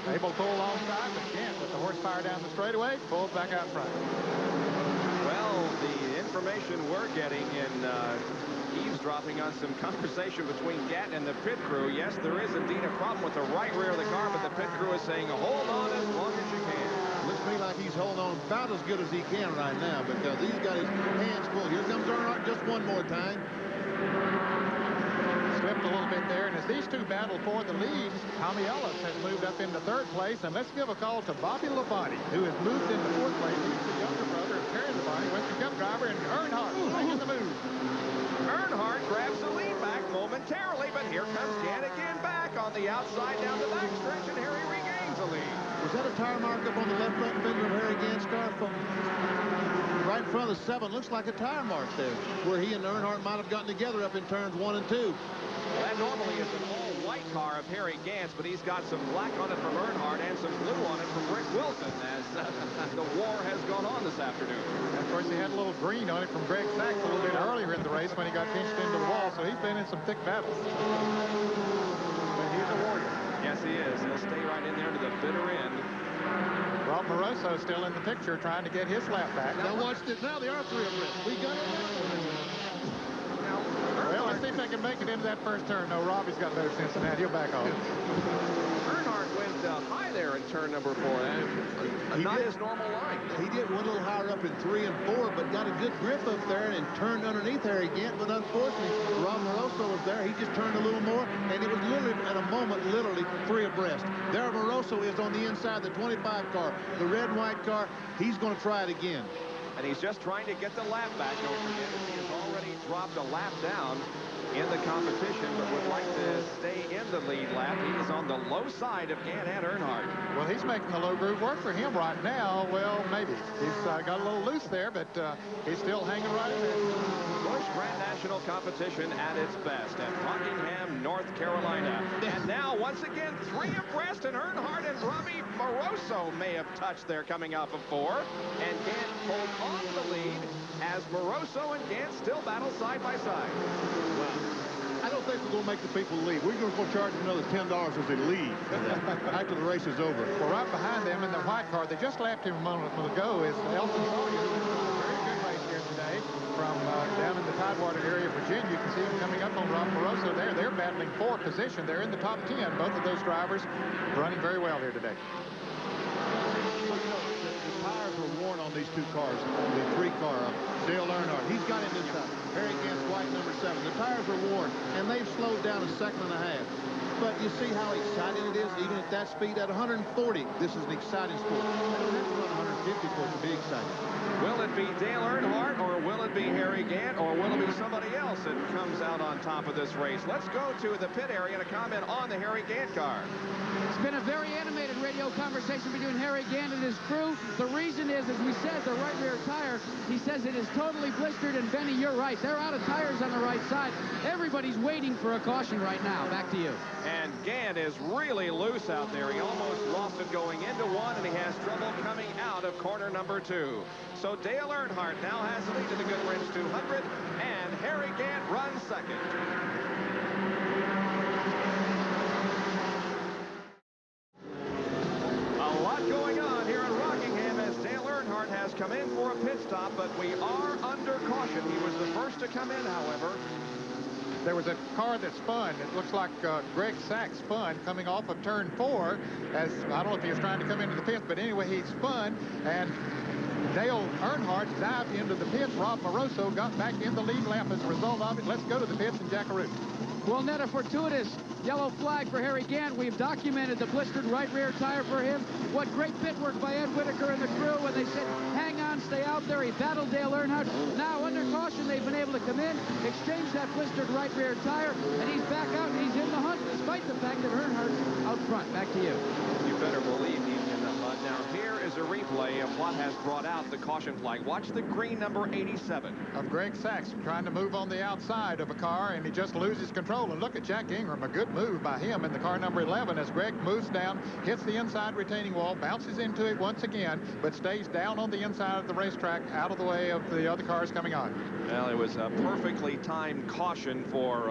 Able to pull alongside, but can't with the horsepower down the straightaway. Pulls back out front. Well, the information we're getting in eavesdropping on some conversation between Gat and the pit crew. Yes, there is indeed a problem with the right rear of the car, but the pit crew is saying hold on as long as you can. Looks to me like he's holding on about as good as he can right now because he's got his hands full. Here comes Earnhardt just one more time. Slipped a little bit there, and as these two battle for the lead, Tommy Ellis has moved up into third place, and let's give a call to Bobby Labonte, who has moved into fourth place. He's the younger brother of Terry Labonte, Western Cup driver, and Earnhardt making the move. Earnhardt grabs the lead back momentarily, but here comes Gat again back on the outside down the backstretch, and Harry regains the lead. Was that a tire mark up on the left front fender of Harry Gant's car from right in front of the 7? Looks like a tire mark there, where he and Earnhardt might have gotten together up in turns 1 and 2. Well, that normally is an all-white car of Harry Gant's, but he's got some black on it from Earnhardt and some blue on it from Rick Wilson as the war has gone on this afternoon. And of course, he had a little green on it from Greg Sachs a little bit earlier in the race when he got pinched into the wall, so he's been in some thick battles. But he's a warrior. Yes, he is. He'll stay right in there to the bitter end. Rob Moroso still in the picture trying to get his lap back. Now watch this. Now they are 3 abreast. We got it. Well, let's see if they can make it into that first turn. No, Robbie's got better sense than that. He'll back off. Earnhardt went high there in turn number 4. Not his normal line. He did one little higher up in 3 and 4, but got a good grip up there and turned underneath Harry Gant. But unfortunately, Rob Moroso was there. He just turned a little more, and it was literally at a moment, literally 3 abreast. There Moroso is on the inside, the 25 car, the red and white car. He's going to try it again. And he's just trying to get the lap back. Don't forget, he has already dropped a lap down in the competition, but would like to stay in the lead lap. He is on the low side of Gant and Earnhardt. Well, he's making the low groove work for him right now. Well, maybe. He's got a little loose there, but he's still hanging right in there. Busch Grand National competition at its best at Rockingham, North Carolina. And now, once again, 3 abreast, and Earnhardt and Robbie Moroso may have touched there coming off of 4. And Gant pulled off the lead as Moroso and Gant still battle side by side. Wow. I don't think we're going to make the people leave. We're going to charge them another $10 as they leave after the race is over. Well, right behind them in the white car, they just lapped him a moment ago, is Elton Sawyer, who had a very good race here today from down in the Tidewater area of Virginia. You can see him coming up on Rob Moroso there. They're battling for position. They're in the top 10. Both of those drivers running very well here today. The tires were worn on these 2 cars. The 3 car of Dale Earnhardt. He's got him this time. Harry Gant's white number 7. The tires are worn, and they've slowed down a 1.5 seconds. But you see how exciting it is, even at that speed, at 140. This is an exciting sport. They don't have to run 150 for it to be exciting. Will it be Dale Earnhardt, or will it be Harry Gant, or will it be somebody else that comes out on top of this race? Let's go to the pit area and a comment on the Harry Gant car. It's been a very animated radio conversation between Harry Gant and his crew. The reason is, as we said, the right rear tire, he says it is totally blistered, and Benny, you're right. They're out of tires on the right side. Everybody's waiting for a caution right now. Back to you. And Gant is really loose out there. He almost lost it going into 1, and he has trouble coming out of corner number 2. So Dale Earnhardt now has the lead to the Goodwrench 200, and Harry Gant runs second. A lot going on here in Rockingham as Dale Earnhardt has come in for a pit stop, but we are under caution. He was the first to come in, however. There was a car that spun. It looks like Greg Sachs spun coming off of turn 4. As I don't know if he was trying to come into the pits, but anyway, he spun, and Dale Earnhardt dived into the pits. Rob Moroso got back in the lead lap as a result of it. Let's go to the pits and Jackaroo. Well, net a fortuitous yellow flag for Harry Gant. We've documented the blistered right rear tire for him. What great pit work by Ed Whitaker and the crew when they said, hang on, stay out there. He battled Dale Earnhardt. Now, under caution, they've been able to come in, exchange that blistered right rear tire, and he's back out, and he's in the hunt, despite the fact that Earnhardt's out front. Back to you. You better believe he's in the mud. Now, here is is a replay of what has brought out the caution flag. Watch the green number 87. Of Greg Sachs trying to move on the outside of a car, and he just loses control. And look at Jack Ingram, a good move by him in the car number 11 as Greg moves down, hits the inside retaining wall, bounces into it once again, but stays down on the inside of the racetrack, out of the way of the other cars coming on. Well, it was a perfectly timed caution for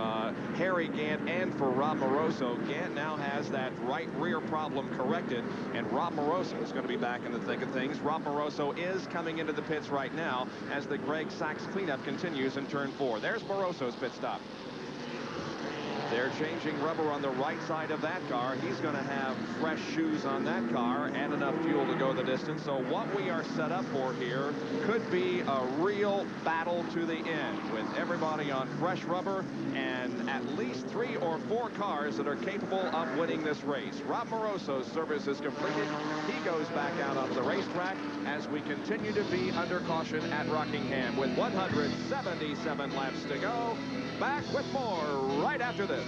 Harry Gant and for Rob Moroso. Gant now has that right rear problem corrected, and Rob Moroso is going to be back in the thick of things. Rob Moroso is coming into the pits right now as the Greg Sachs cleanup continues in turn 4. There's Moroso's pit stop. They're changing rubber on the right side of that car. He's going to have fresh shoes on that car and enough fuel to go the distance. So what we are set up for here could be a real battle to the end with everybody on fresh rubber and at least 3 or 4 cars that are capable of winning this race. Rob Moroso's service is completed. He goes back out onto the racetrack as we continue to be under caution at Rockingham with 177 laps to go. Back with more right after this.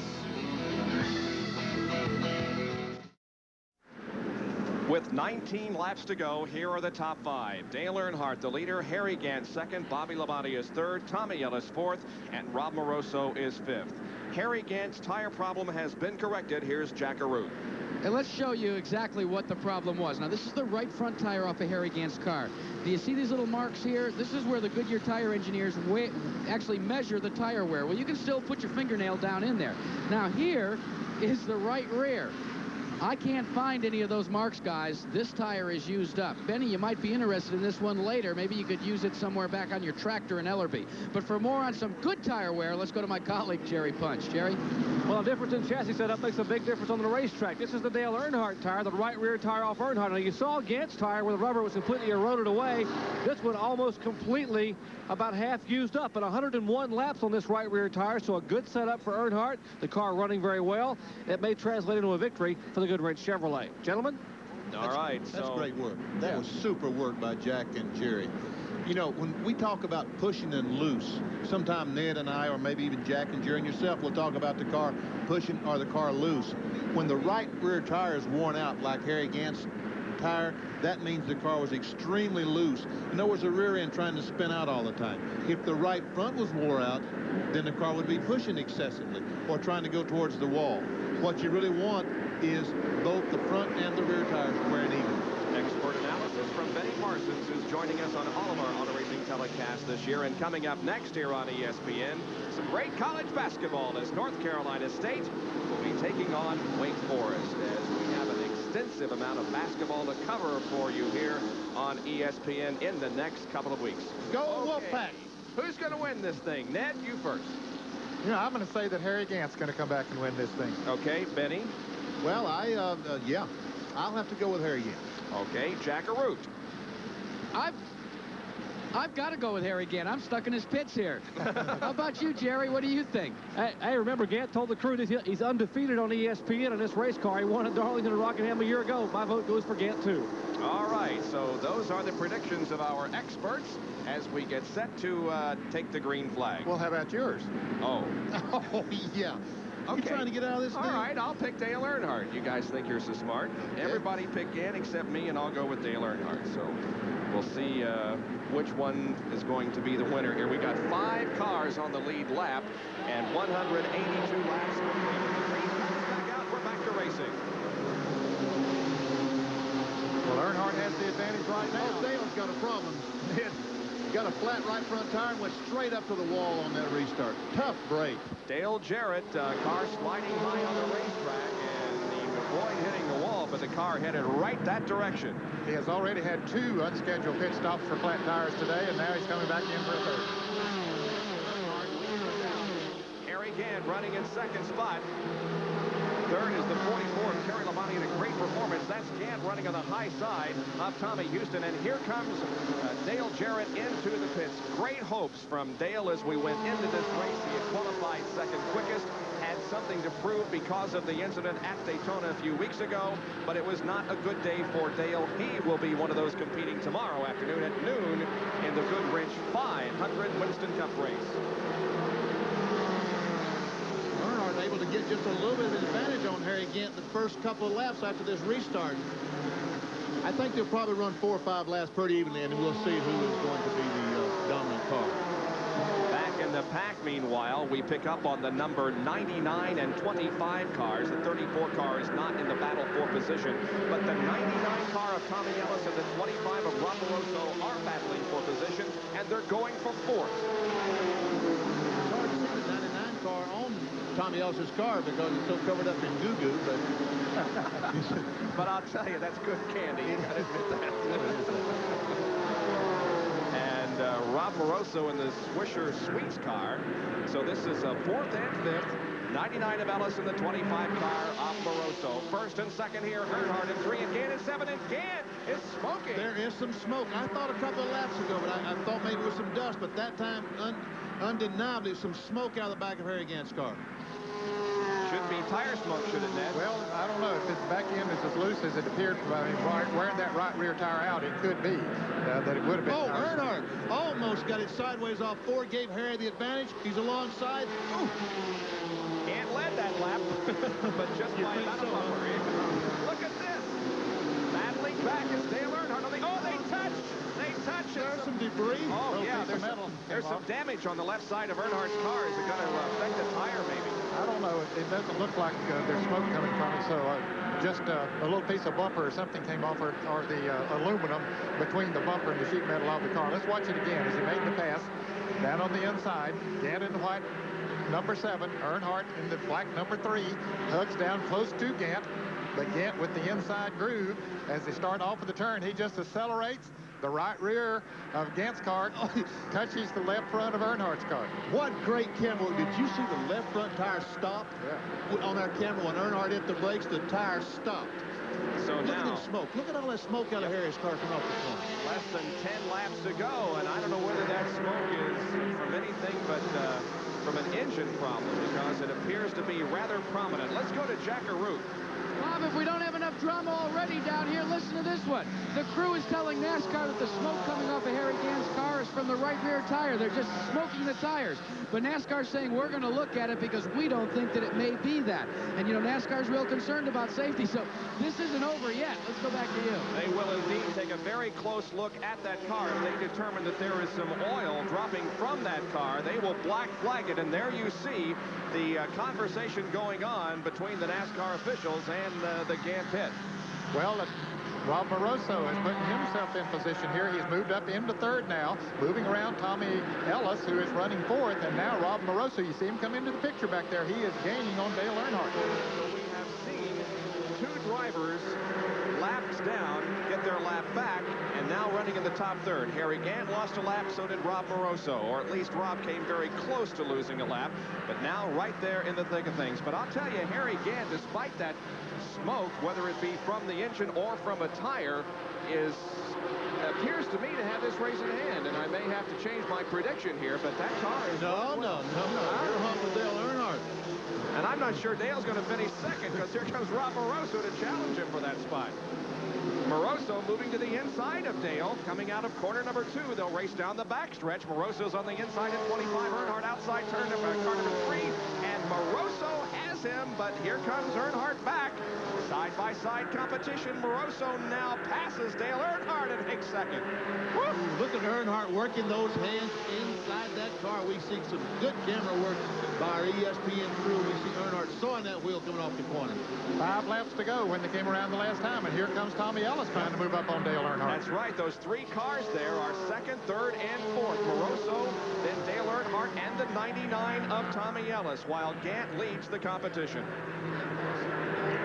With 19 laps to go, here are the top 5. Dale Earnhardt, the leader. Harry Gant, second. Bobby Labonte is third. Tommy Ellis, fourth. And Rob Moroso is fifth. Harry Gant's tire problem has been corrected. Here's Jack Arute. And let's show you exactly what the problem was. Now, this is the right front tire off of Harry Gant's car. Do you see these little marks here? This is where the Goodyear tire engineers actually measure the tire wear. Well, you can still put your fingernail down in there. Now, here is the right rear. I can't find any of those marks, guys. This tire is used up. Benny, you might be interested in this one later. Maybe you could use it somewhere back on your tractor in Ellerby. But for more on some good tire wear, let's go to my colleague, Jerry Punch. Jerry? Well, a difference in chassis setup makes a big difference on the racetrack. This is the Dale Earnhardt tire, the right rear tire off Earnhardt. Now, you saw Gant's tire where the rubber was completely eroded away. This one almost completely about half used up. But 101 laps on this right rear tire, so a good setup for Earnhardt. The car running very well. It may translate into a victory for the Goodwrench Chevrolet. Gentlemen? All right. That's great work. That was super work by Jack and Jerry. You know, when we talk about pushing and loose, sometime Ned and I, or maybe even Jack and Jerry and yourself, will talk about the car pushing or the car loose. When the right rear tire is worn out, like Harry Gant's tire, that means the car was extremely loose. In other words, the rear end trying to spin out all the time. If the right front was wore out, then the car would be pushing excessively or trying to go towards the wall. What you really want is both the front and the rear tires wearing even. Expert analysis from Benny Parsons, who's joining us on all of our auto racing telecasts this year. And coming up next here on ESPN, some great college basketball as North Carolina State will be taking on Wake Forest as we have an extensive amount of basketball to cover for you here on ESPN in the next couple of weeks. Go Wolfpack! Who's going to win this thing? Ned, you first. You know, I'm going to say that Harry Gant's going to come back and win this thing. Okay, Benny? Well, yeah, I'll have to go with Harry Gant. Okay, Jack Arute. I've got to go with Harry Gant. I'm stuck in his pits here. How about you, Jerry? What do you think? Hey, remember, Gant told the crew that he's undefeated on ESPN in this race car. He won at Darlington and Rockingham a year ago. My vote goes for Gant, too. All right, so those are the predictions of our experts as we get set to take the green flag. Well, how about yours? Oh. Oh, yeah. Okay. You trying to get out of this All thing? right, I'll pick Dale Earnhardt. You guys think you're so smart. Everybody pick Gant except me, and I'll go with Dale Earnhardt. So we'll see which one is going to be the winner here. We got 5 cars on the lead lap and 182 laps complete. The green flag back out. We're back to racing. Well, Earnhardt has the advantage right now. Oh, Dale's got a problem. Got a flat right front tire and went straight up to the wall on that restart. Tough break. Dale Jarrett, car sliding high on the racetrack, and he avoided hitting the wall, but the car headed right that direction. He has already had 2 unscheduled pit stops for flat tires today, and now he's coming back in for a third. Harry Gant running in second spot. Third is the 44 of Terry Labonte in a great performance. That's Gant running on the high side of Tommy Houston. And here comes Dale Jarrett into the pits. Great hopes from Dale as we went into this race. He had qualified second quickest. Had something to prove because of the incident at Daytona a few weeks ago. But it was not a good day for Dale. He will be one of those competing tomorrow afternoon at noon in the Goodwrench 500 Winston Cup race. Able to get just a little bit of advantage on Harry Gant the first couple of laps after this restart. I think they'll probably run 4 or 5 laps pretty evenly, and we'll see who is going to be the dominant car. Back in the pack, meanwhile, we pick up on the number 99 and 25 cars. The 34 car is not in the battle for position, but the 99 car of Tommy Ellis and the 25 of Rob Moroso are battling for position, and they're going for 4th. It's hard to see the 99 car on Tommy Ellis's car because it's so covered up in goo-goo, but... But I'll tell you, that's good candy. You gotta admit that. And Rob Moroso in the Swisher Sweets car. So this is a 4th and 5th. 99 of Ellis in the 25 car of Moroso. 1st and 2nd here, Earnhardt in 3, and Gant in 7, and Gant is smoking. There is some smoke. I thought a couple of laps ago, but I thought maybe it was some dust, but that time, undeniably, some smoke out of the back of Harry Gant's car. Should be tire smoke, should it, Ned? Well, I don't know. If its back end is as loose as it appeared, I mean, wearing that right rear tire out, it could be that it would have been. Oh, Earnhardt almost got it sideways off 4, gave Harry the advantage. He's alongside. Ooh. And led that lap, but just by about a bumper. Look at this. Battling back is Dale Earnhardt. Oh, they touched. They touched. There's some debris. Oh, yeah. There's some damage on the left side of Earnhardt's car. Is it going to affect the tire, maybe? I don't know. It doesn't look like there's smoke coming from it. So just a little piece of bumper or something came off, or the aluminum between the bumper and the sheet metal of the car. Let's watch it again as he made the pass. Down on the inside, Gant in the white number 7, Earnhardt in the black number 3, hugs down close to Gant. But Gant with the inside groove, as they start off of the turn, he just accelerates. The right rear of Gant's car touches the left front of Earnhardt's car. What great camera work. Did you see the left front tire stop? Yeah. On our camera, when Earnhardt hit the brakes, the tire stopped. So look now, at the smoke. Look at all that smoke out of Harry's car coming off the front. Less than 10 laps to go, and I don't know whether that smoke is from anything but from an engine problem, because it appears to be rather prominent. Let's go to Jack Arute. Bob, if we don't have enough drama already down here, listen to this one. The crew is telling NASCAR that the smoke coming off of Harry Gant's car is from the right rear tire. They're just smoking the tires. But NASCAR's saying we're going to look at it because we don't think that it may be that. And, you know, NASCAR's real concerned about safety, so this isn't over yet. Let's go back to you. They will indeed take a very close look at that car. If they determine that there is some oil dropping from that car, they will black flag it. And there you see the conversation going on between the NASCAR officials and the Gant pit. Well, Rob Moroso is putting himself in position here. He's moved up into 3rd now, moving around Tommy Ellis, who is running 4th, and now Rob Moroso, you see him come into the picture back there. He is gaining on Dale Earnhardt. So we have seen 2 drivers laps down get their lap back, and now running in the top 3rd. Harry Gant lost a lap, so did Rob Moroso, or at least Rob came very close to losing a lap, but now right there in the thick of things. But I'll tell you, Harry Gant, despite that smoke, whether it be from the engine or from a tire, appears to me to have this race in hand, and I may have to change my prediction here, but that car is... No. You're humping with Dale Earnhardt. And I'm not sure Dale's going to finish 2nd, because here comes Rob Moroso to challenge him for that spot. Moroso moving to the inside of Dale, coming out of corner number 2. They'll race down the backstretch. Moroso's on the inside at 25. Earnhardt outside car number 3, and Moroso has him, but here comes Earnhardt back. Side-by-side competition. Moroso now passes Dale Earnhardt and takes 2nd. Woo! Look at Earnhardt working those hands inside that car. We see some good camera work by our ESPN crew. We see Earnhardt sawing that wheel coming off the corner. 5 laps to go when they came around the last time, and here comes Tommy Ellis trying to move up on Dale Earnhardt. That's right. Those 3 cars there are 2nd, 3rd, and 4th. Moroso, then Dale Earnhardt, and the 99 of Tommy Ellis, while Gant leads the competition.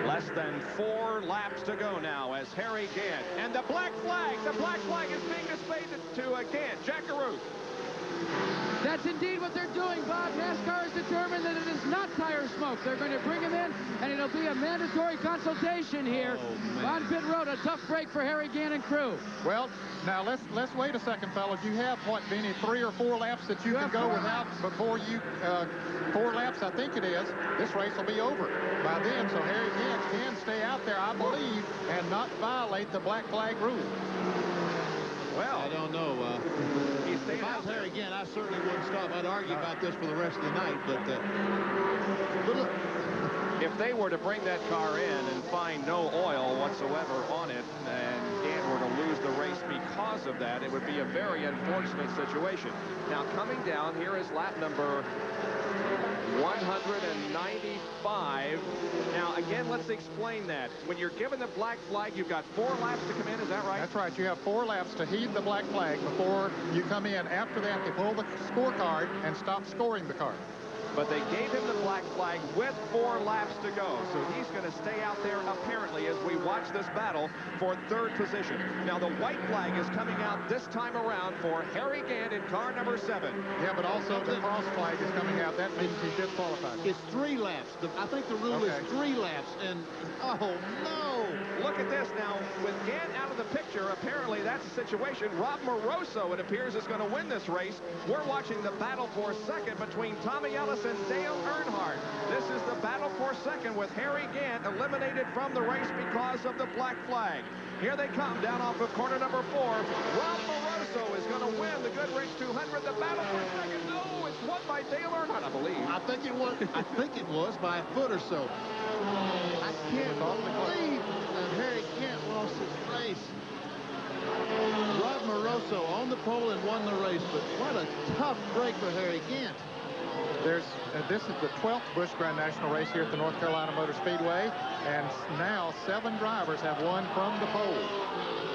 Less than 4 laps to go now as Harry Gant. And the black flag is being displayed to Gant. Jack Arute. That's indeed what they're doing, Bob. NASCAR has determined that it is not tire smoke. They're going to bring him in, and it'll be a mandatory consultation here on pit road. A tough break for Harry Gant and crew. Well, now let's wait a second, fellas. You have, what, Vinny, 3 or 4 laps that you can go without before you... 4 laps, I think it is. This race will be over by then, so Harry Gant can stay out there, I believe, and not violate the black flag rule. Well, I don't know. If I was Harry Gant, I certainly wouldn't stop. I'd argue about this for the rest of the night, but look. If they were to bring that car in and find no oil whatsoever on it, and race because of that. It would be a very unfortunate situation. Now, coming down, here is lap number 195. Now, again, let's explain that. When you're given the black flag, you've got 4 laps to come in. Is that right? That's right. You have 4 laps to heed the black flag before you come in. After that, they pull the scorecard and stop scoring the car. But they gave him the black flag with 4 laps to go. So he's going to stay out there, apparently, as we watch this battle for 3rd position. Now, the white flag is coming out this time around for Harry Gant in car number 7. Yeah, but also the cross flag is coming out. That means he's disqualified. It's 3 laps. I think the rule is 3 laps. And, oh, no. Look at this now. With Gant out of the picture, apparently that's the situation. Rob Moroso, it appears, is going to win this race. We're watching the battle for 2nd between Tommy Ellis and Dale Earnhardt. This is the battle for 2nd with Harry Gant eliminated from the race because of the black flag. Here they come down off of corner number 4. Rob Moroso is going to win the Goodwrench 200. The battle for 2nd. No, it's won by Dale Earnhardt, I believe. I think it was by a foot or so. I can't believe that Harry Gant lost his race. Rob Moroso on the pole and won the race, but what a tough break for Harry Gant. This is the 12th Busch Grand National race here at the North Carolina Motor Speedway, and now 7 drivers have won from the pole.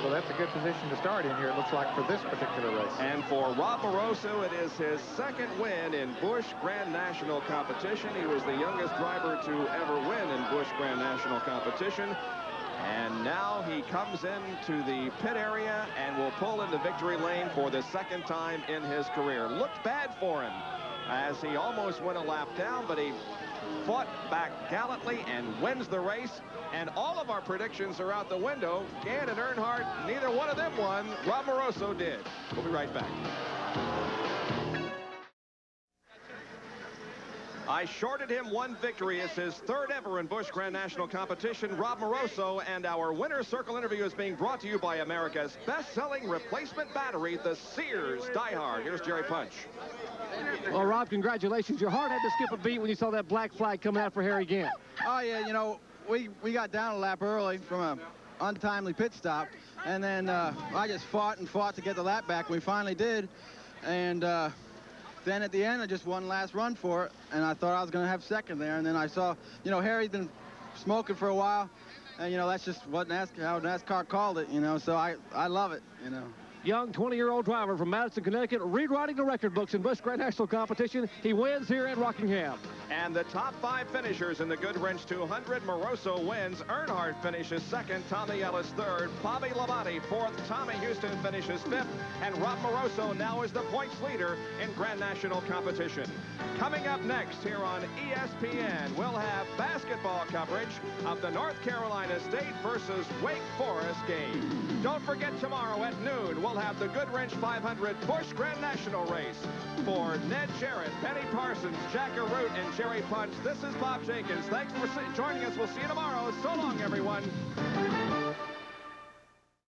So that's a good position to start in here, it looks like, for this particular race. And for Rob Moroso, it is his 2nd win in Busch Grand National competition. He was the youngest driver to ever win in Busch Grand National competition. And now he comes into the pit area and will pull into victory lane for the 2nd time in his career. Looked bad for him as he almost went a lap down, but he fought back gallantly and wins the race. And all of our predictions are out the window. Gant and Earnhardt, neither one of them won. Rob Moroso did. We'll be right back. I shorted him 1 victory. It's his 3rd ever in Busch Grand National competition. Rob Moroso, and our winner's circle interview is being brought to you by America's best-selling replacement battery, the Sears Diehard. Here's Jerry Punch. Well, Rob, congratulations. Your heart had to skip a beat when you saw that black flag coming out for Harry Gant. Oh, yeah, you know, we got down a lap early from an untimely pit stop, and then I just fought and fought to get the lap back, and we finally did. And then at the end, I just one last run for it, and I thought I was going to have 2nd there. And then I saw, you know, Harry's been smoking for a while, and, you know, that's just what how NASCAR called it, you know, so I love it, you know. Young 20-year-old driver from Madison, Connecticut, rewriting the record books in Busch Grand National competition. He wins here at Rockingham. And the top 5 finishers in the Goodwrench 200. Moroso wins. Earnhardt finishes 2nd. Tommy Ellis 3rd. Bobby Labonte 4th. Tommy Houston finishes 5th. And Rob Moroso now is the points leader in Grand National competition. Coming up next here on ESPN, we'll have basketball coverage of the North Carolina State versus Wake Forest game. Don't forget, tomorrow at noon, we'll have the Goodwrench 500 Busch Grand National race. For Ned Jarrett, Penny Parsons, Jack Arute, and Jerry Punch, this is Bob Jenkins. Thanks for joining us. We'll see you tomorrow. So long, everyone.